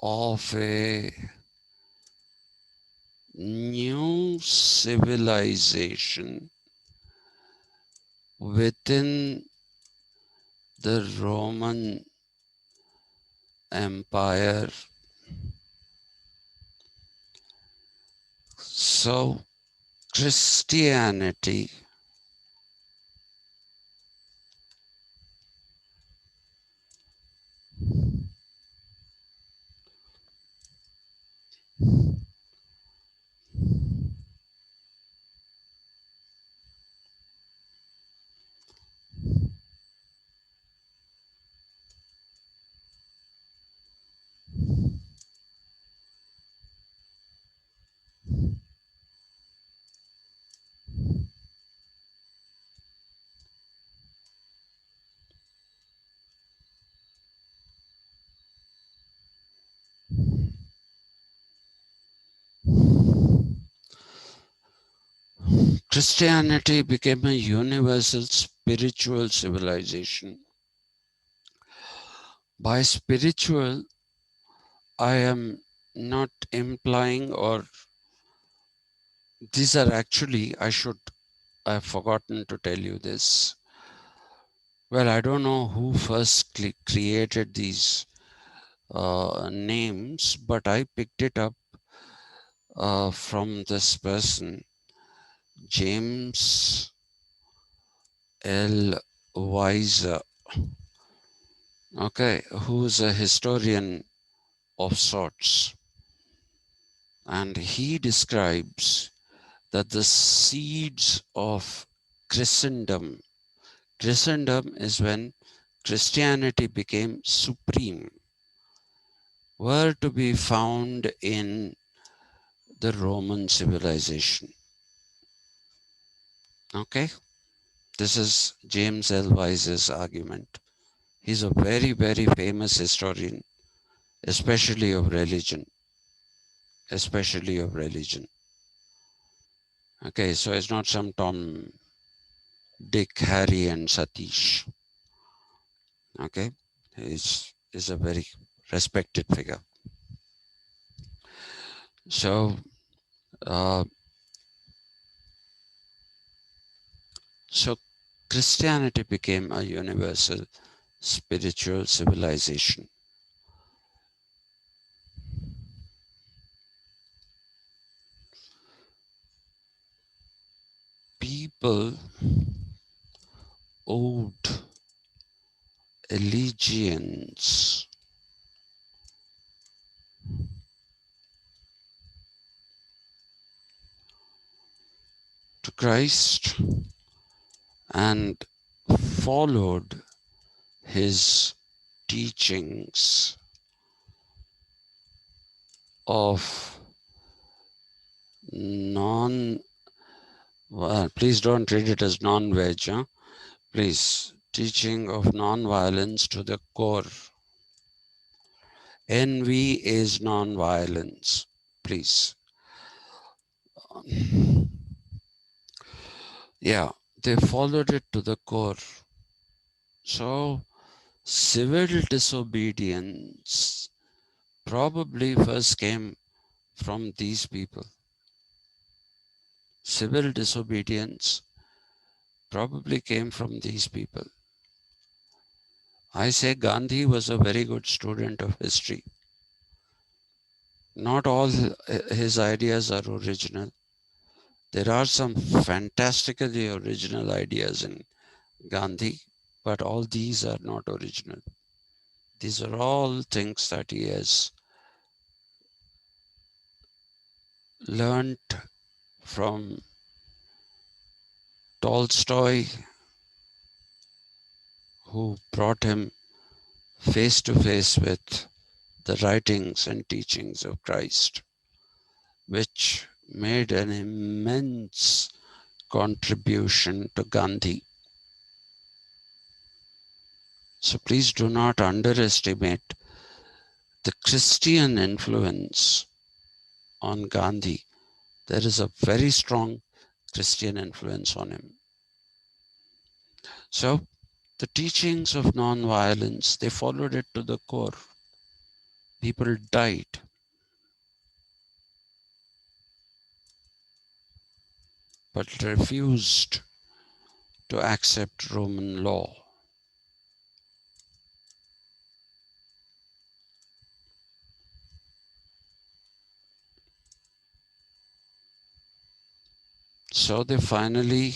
of a new civilization within the Roman Empire. So, Christianity Christianity became a universal spiritual civilization. By spiritual, I am not implying, or these are actually, I've forgotten to tell you this. Well, I don't know who first created these names, but I picked it up from this person, James L. Weiser, okay, who's a historian of sorts. And he describes that the seeds of Christendom, Christendom is when Christianity became supreme, were to be found in the Roman civilization. Okay, this is James L. Weiser's argument. He's a very, very famous historian, especially of religion, especially of religion. Okay, so it's not some Tom, Dick, Harry, and Satish. Okay, is a very respected figure. So, uh, so Christianity became a universal Spiritual Civilization. People owed allegiance to Christ and followed his teachings of non, well, please don't read it as non-veg, huh? Please, teaching of non-violence to the core. Envy is non-violence, please. Yeah, they followed it to the core. So civil disobedience probably first came from these people. Civil disobedience probably came from these people. I say Gandhi was a very good student of history. Not all his ideas are original. There are some fantastically original ideas in Gandhi, but all these are not original. These are all things that he has learnt from Tolstoy, who brought him face to face with the writings and teachings of Christ, which made an immense contribution to Gandhi. So please do not underestimate the Christian influence on Gandhi. There is a very strong Christian influence on him. So the teachings of non-violence, they followed it to the core. People died, but refused to accept Roman law. So they finally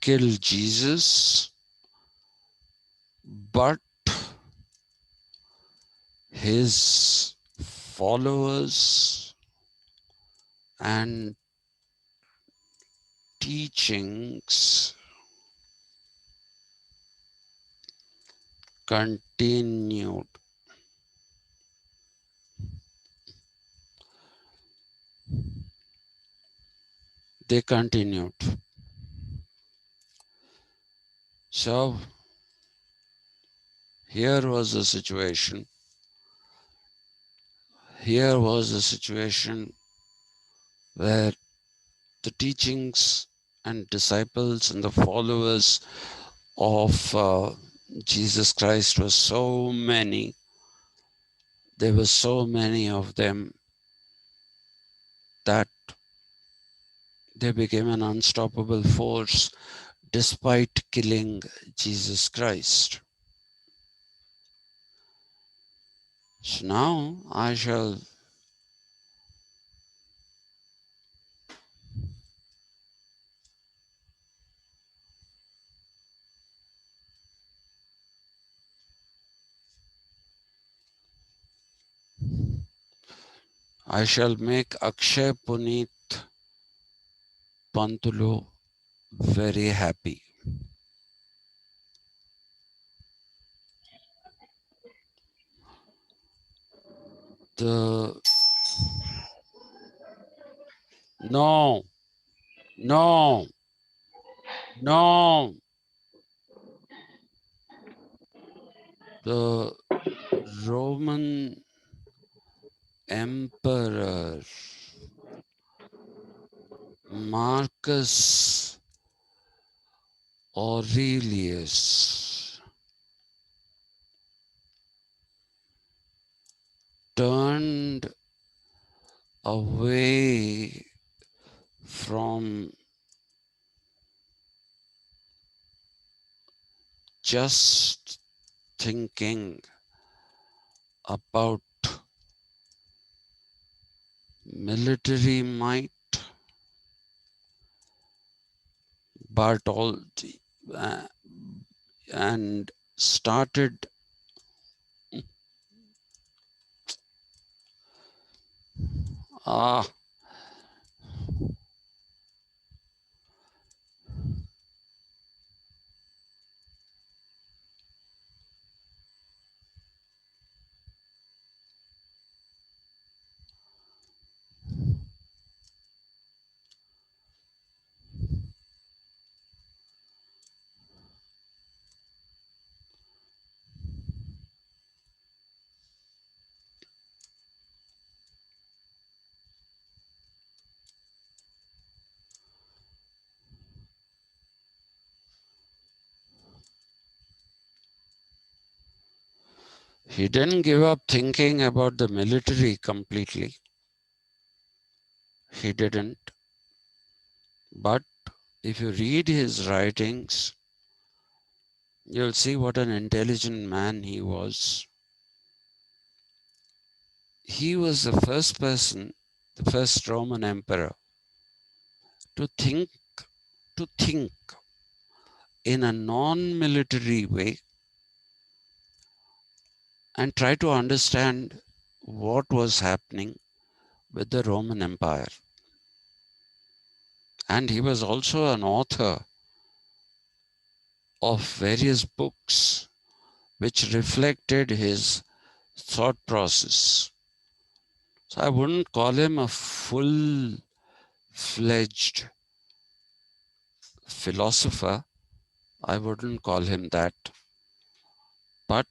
killed Jesus, but his followers and teachings continued. They continued. So here was a situation. Here was a situation where the teachings and disciples and the followers of Jesus Christ were so many. There were so many of them that they became an unstoppable force despite killing Jesus Christ. So now I shall make Akshay Puneet Pantulu very happy. The no, no, no, the Roman Emperor Marcus Aurelius away from just thinking about military might, but all uh, and started ah he didn't give up thinking about the military completely. He didn't. But if you read his writings, you'll see what an intelligent man he was. He was the first person, the first Roman emperor to think in a non-military way and try to understand what was happening with the Roman Empire. And he was also an author of various books which reflected his thought process. So I wouldn't call him a full fledged philosopher. I wouldn't call him that. But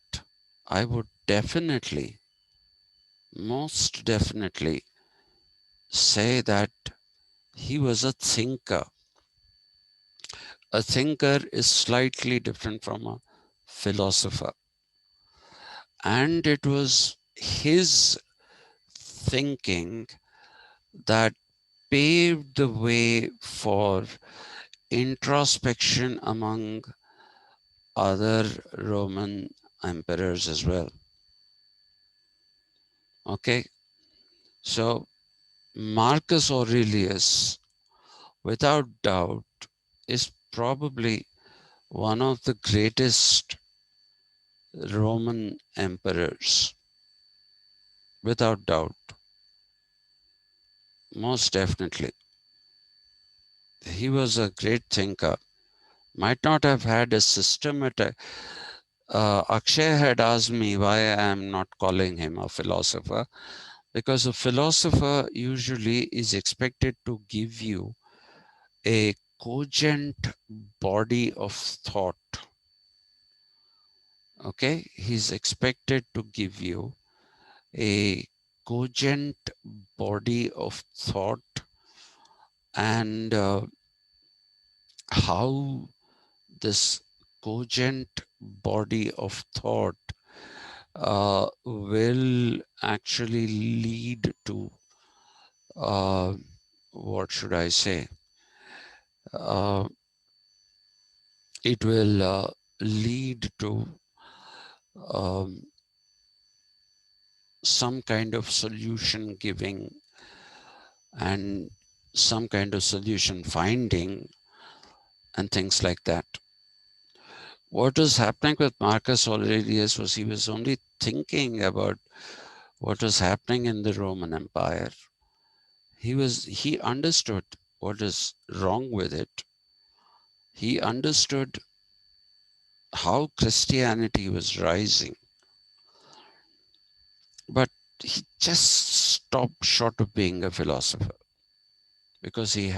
I would definitely, most definitely say that he was a thinker. A thinker is slightly different from a philosopher. And it was his thinking that paved the way for introspection among other Roman emperors as well. Okay, so Marcus Aurelius, without doubt, is probably one of the greatest Roman emperors, without doubt, most definitely. He was a great thinker. Might not have had a systematic. Akshay had asked me why I am not calling him a philosopher, because a philosopher usually is expected to give you a cogent body of thought. Okay, he's expected to give you a cogent body of thought, and how this cogent body of thought will actually lead to uh, what should I say? Uh, it will lead to um, some kind of solution giving and some kind of solution finding and things like that. What was happening with Marcus Aurelius was he was only thinking about what was happening in the Roman Empire. He understood what is wrong with it. He understood how Christianity was rising, but he just stopped short of being a philosopher because he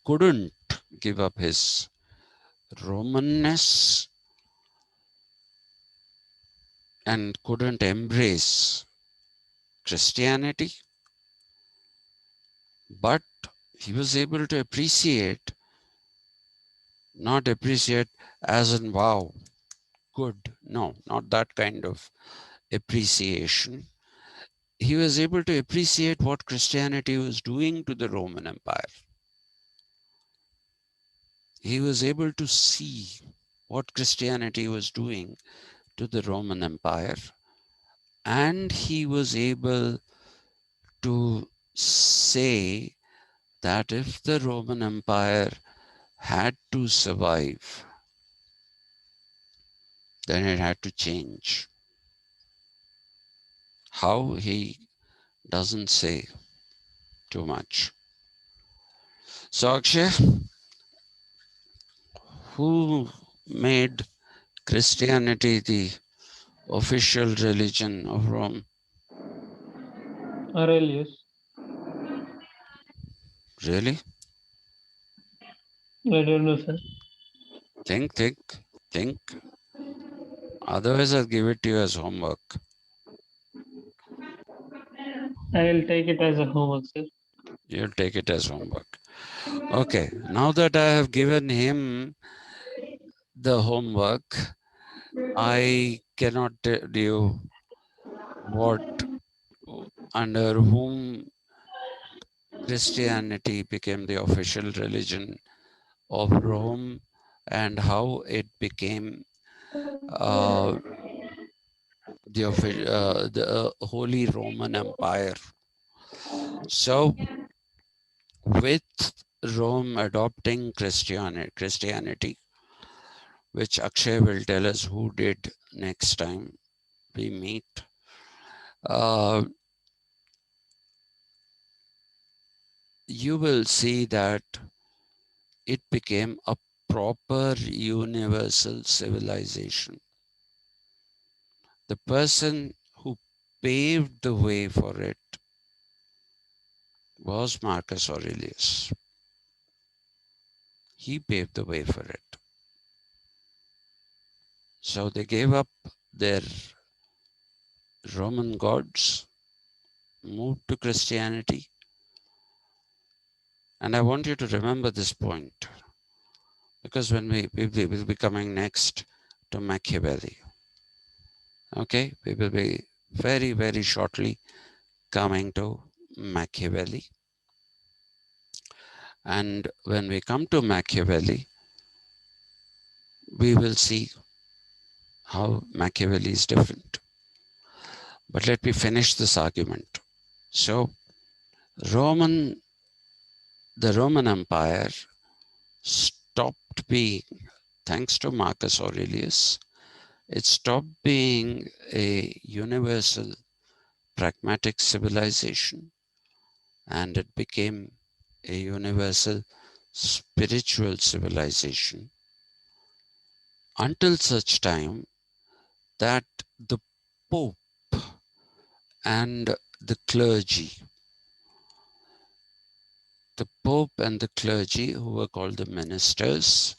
couldn't give up his Romanness and couldn't embrace Christianity, but he was able to appreciate, not appreciate as in wow, good. No, not that kind of appreciation. he was able to appreciate what Christianity was doing to the Roman Empire. He was able to see what Christianity was doing to the Roman Empire, and he was able to say that if the Roman Empire had to survive, then it had to change. How, he doesn't say too much. So, Akshay, who made Christianity the official religion of Rome? Aurelius. Really? I don't know, sir. Think, think, think. Otherwise, I'll give it to you as homework. I will take it as a homework, sir. You'll take it as homework. Okay, now that I have given him the homework, I cannot tell you what, under whom Christianity became the official religion of Rome and how it became uh, the Holy Roman Empire. So, with Rome adopting Christianity, which Akshay will tell us who did next time we meet, uh, you will see that it became a proper universal civilization. The person who paved the way for it was Marcus Aurelius. He paved the way for it. So they gave up their Roman gods, moved to Christianity. And I want you to remember this point, because when we will be coming next to Machiavelli. Okay, we will be very, very shortly coming to Machiavelli. And when we come to Machiavelli, we will see how Machiavelli is different. But let me finish this argument. So, Roman, the Roman Empire stopped being, thanks to Marcus Aurelius, it stopped being a universal pragmatic civilization and it became a universal spiritual civilization until such time that the Pope and the clergy, the Pope and the clergy, who were called the ministers,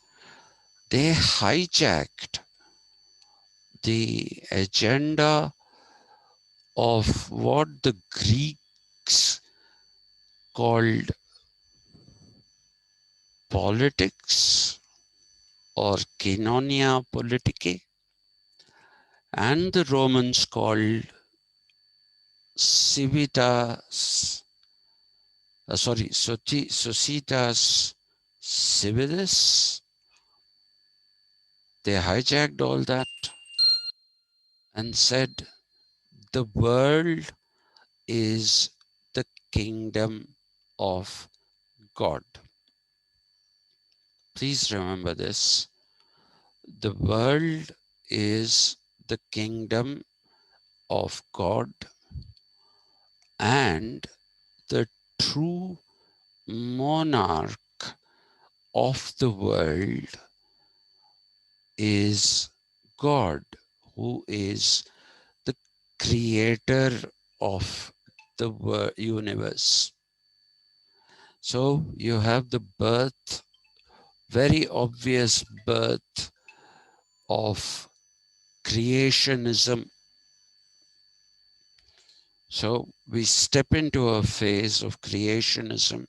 they hijacked the agenda of what the Greeks called politics or koinonia politicae, and the Romans called civitas, societas civilis. They hijacked all that and said the world is the kingdom of God. Please remember this. The world is the kingdom of God, and the true monarch of the world is God, who is the creator of the universe. So you have the birth, very obvious birth of creationism. So we step into a phase of creationism.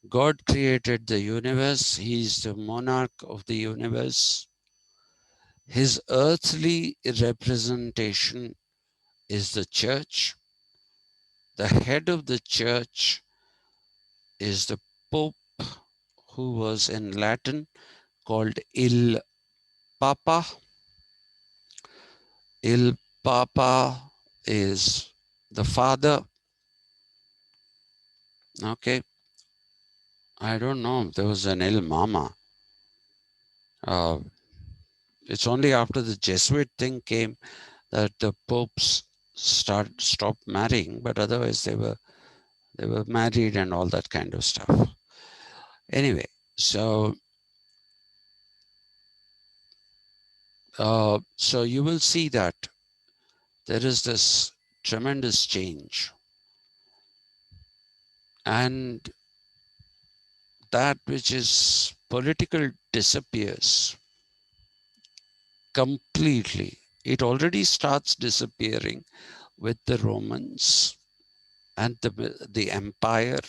God created the universe, He is the monarch of the universe. His earthly representation is the church. The head of the church is the Pope, who was in Latin called Il Papa. Il Papa is the father. Okay, I don't know if there was an Il Mama. Uh, it's only after the Jesuit thing came that the popes stopped marrying, but otherwise they were married and all that kind of stuff. Anyway, so you will see that there is this tremendous change, and that which is political disappears completely. It already starts disappearing with the Romans and the empire.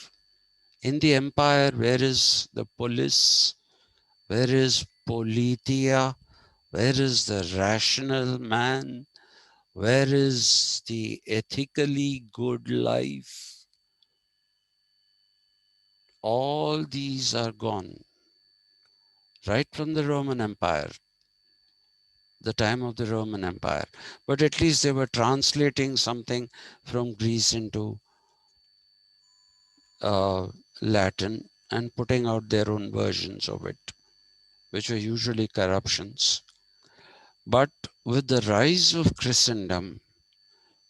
In the empire, where is the polis? Where is politia? Where is the rational man? Where is the ethically good life? All these are gone right from the Roman Empire, the time of the Roman Empire. But at least they were translating something from Greece into uh, Latin and putting out their own versions of it, which were usually corruptions. But with the rise of Christendom,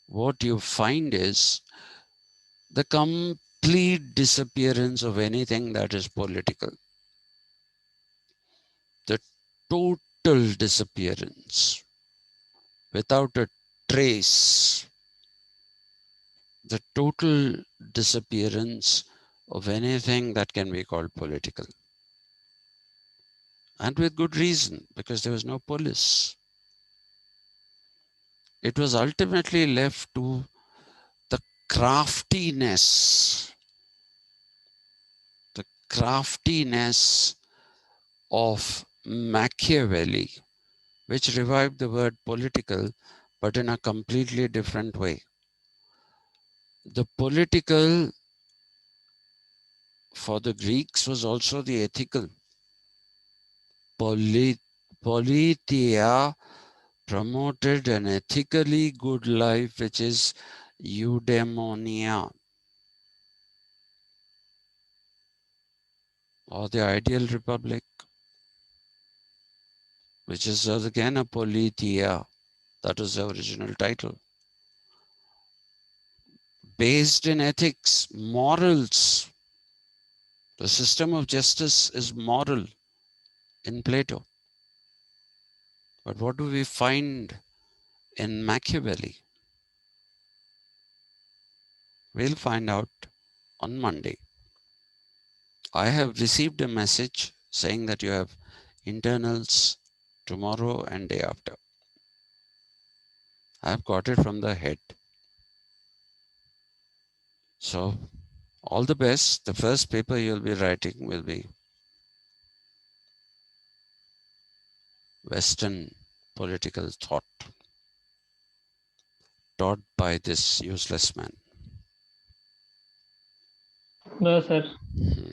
what you find is the complete disappearance of anything that is political, the total disappearance without a trace, the total disappearance of anything that can be called political. And with good reason, because there was no police. It was ultimately left to the craftiness, the craftiness of Machiavelli, which revived the word political, but in a completely different way. The political for the Greeks was also the ethical. Politia promoted an ethically good life, which is eudaimonia, or the ideal republic, which is again a politia. That is the original title. Based in ethics, morals. The system of justice is moral in Plato. But what do we find in Machiavelli? We'll find out on Monday. I have received a message saying that you have internals tomorrow and day after. I've got it from the head. So, all the best. The first paper you'll be writing will be Western political thought taught by this useless man. No, sir. Hmm.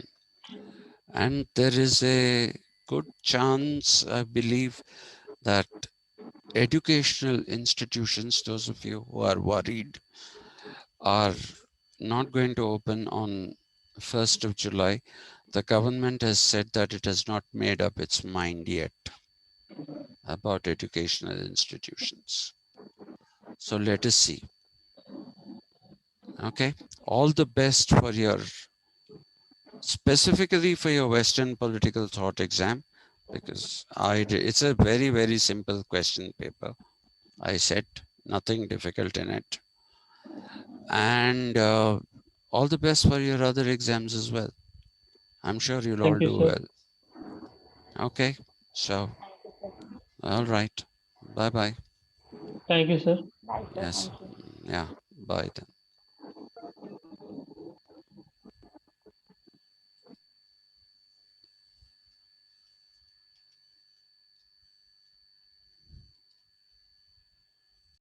And there is a good chance, I believe, that educational institutions, those of you who are worried, are not going to open on 1st of July. The government has said that it has not made up its mind yet about educational institutions. So let us see. Okay. All the best for your, specifically for your Western political thought exam, because it's a very, very simple question paper. I said nothing difficult in it. And all the best for your other exams as well. I'm sure you'll all Thank you, do sir. well. Okay. So, all right. Bye bye. Thank you, sir. Bye, sir. Yes. Thank you. Yeah. Bye then.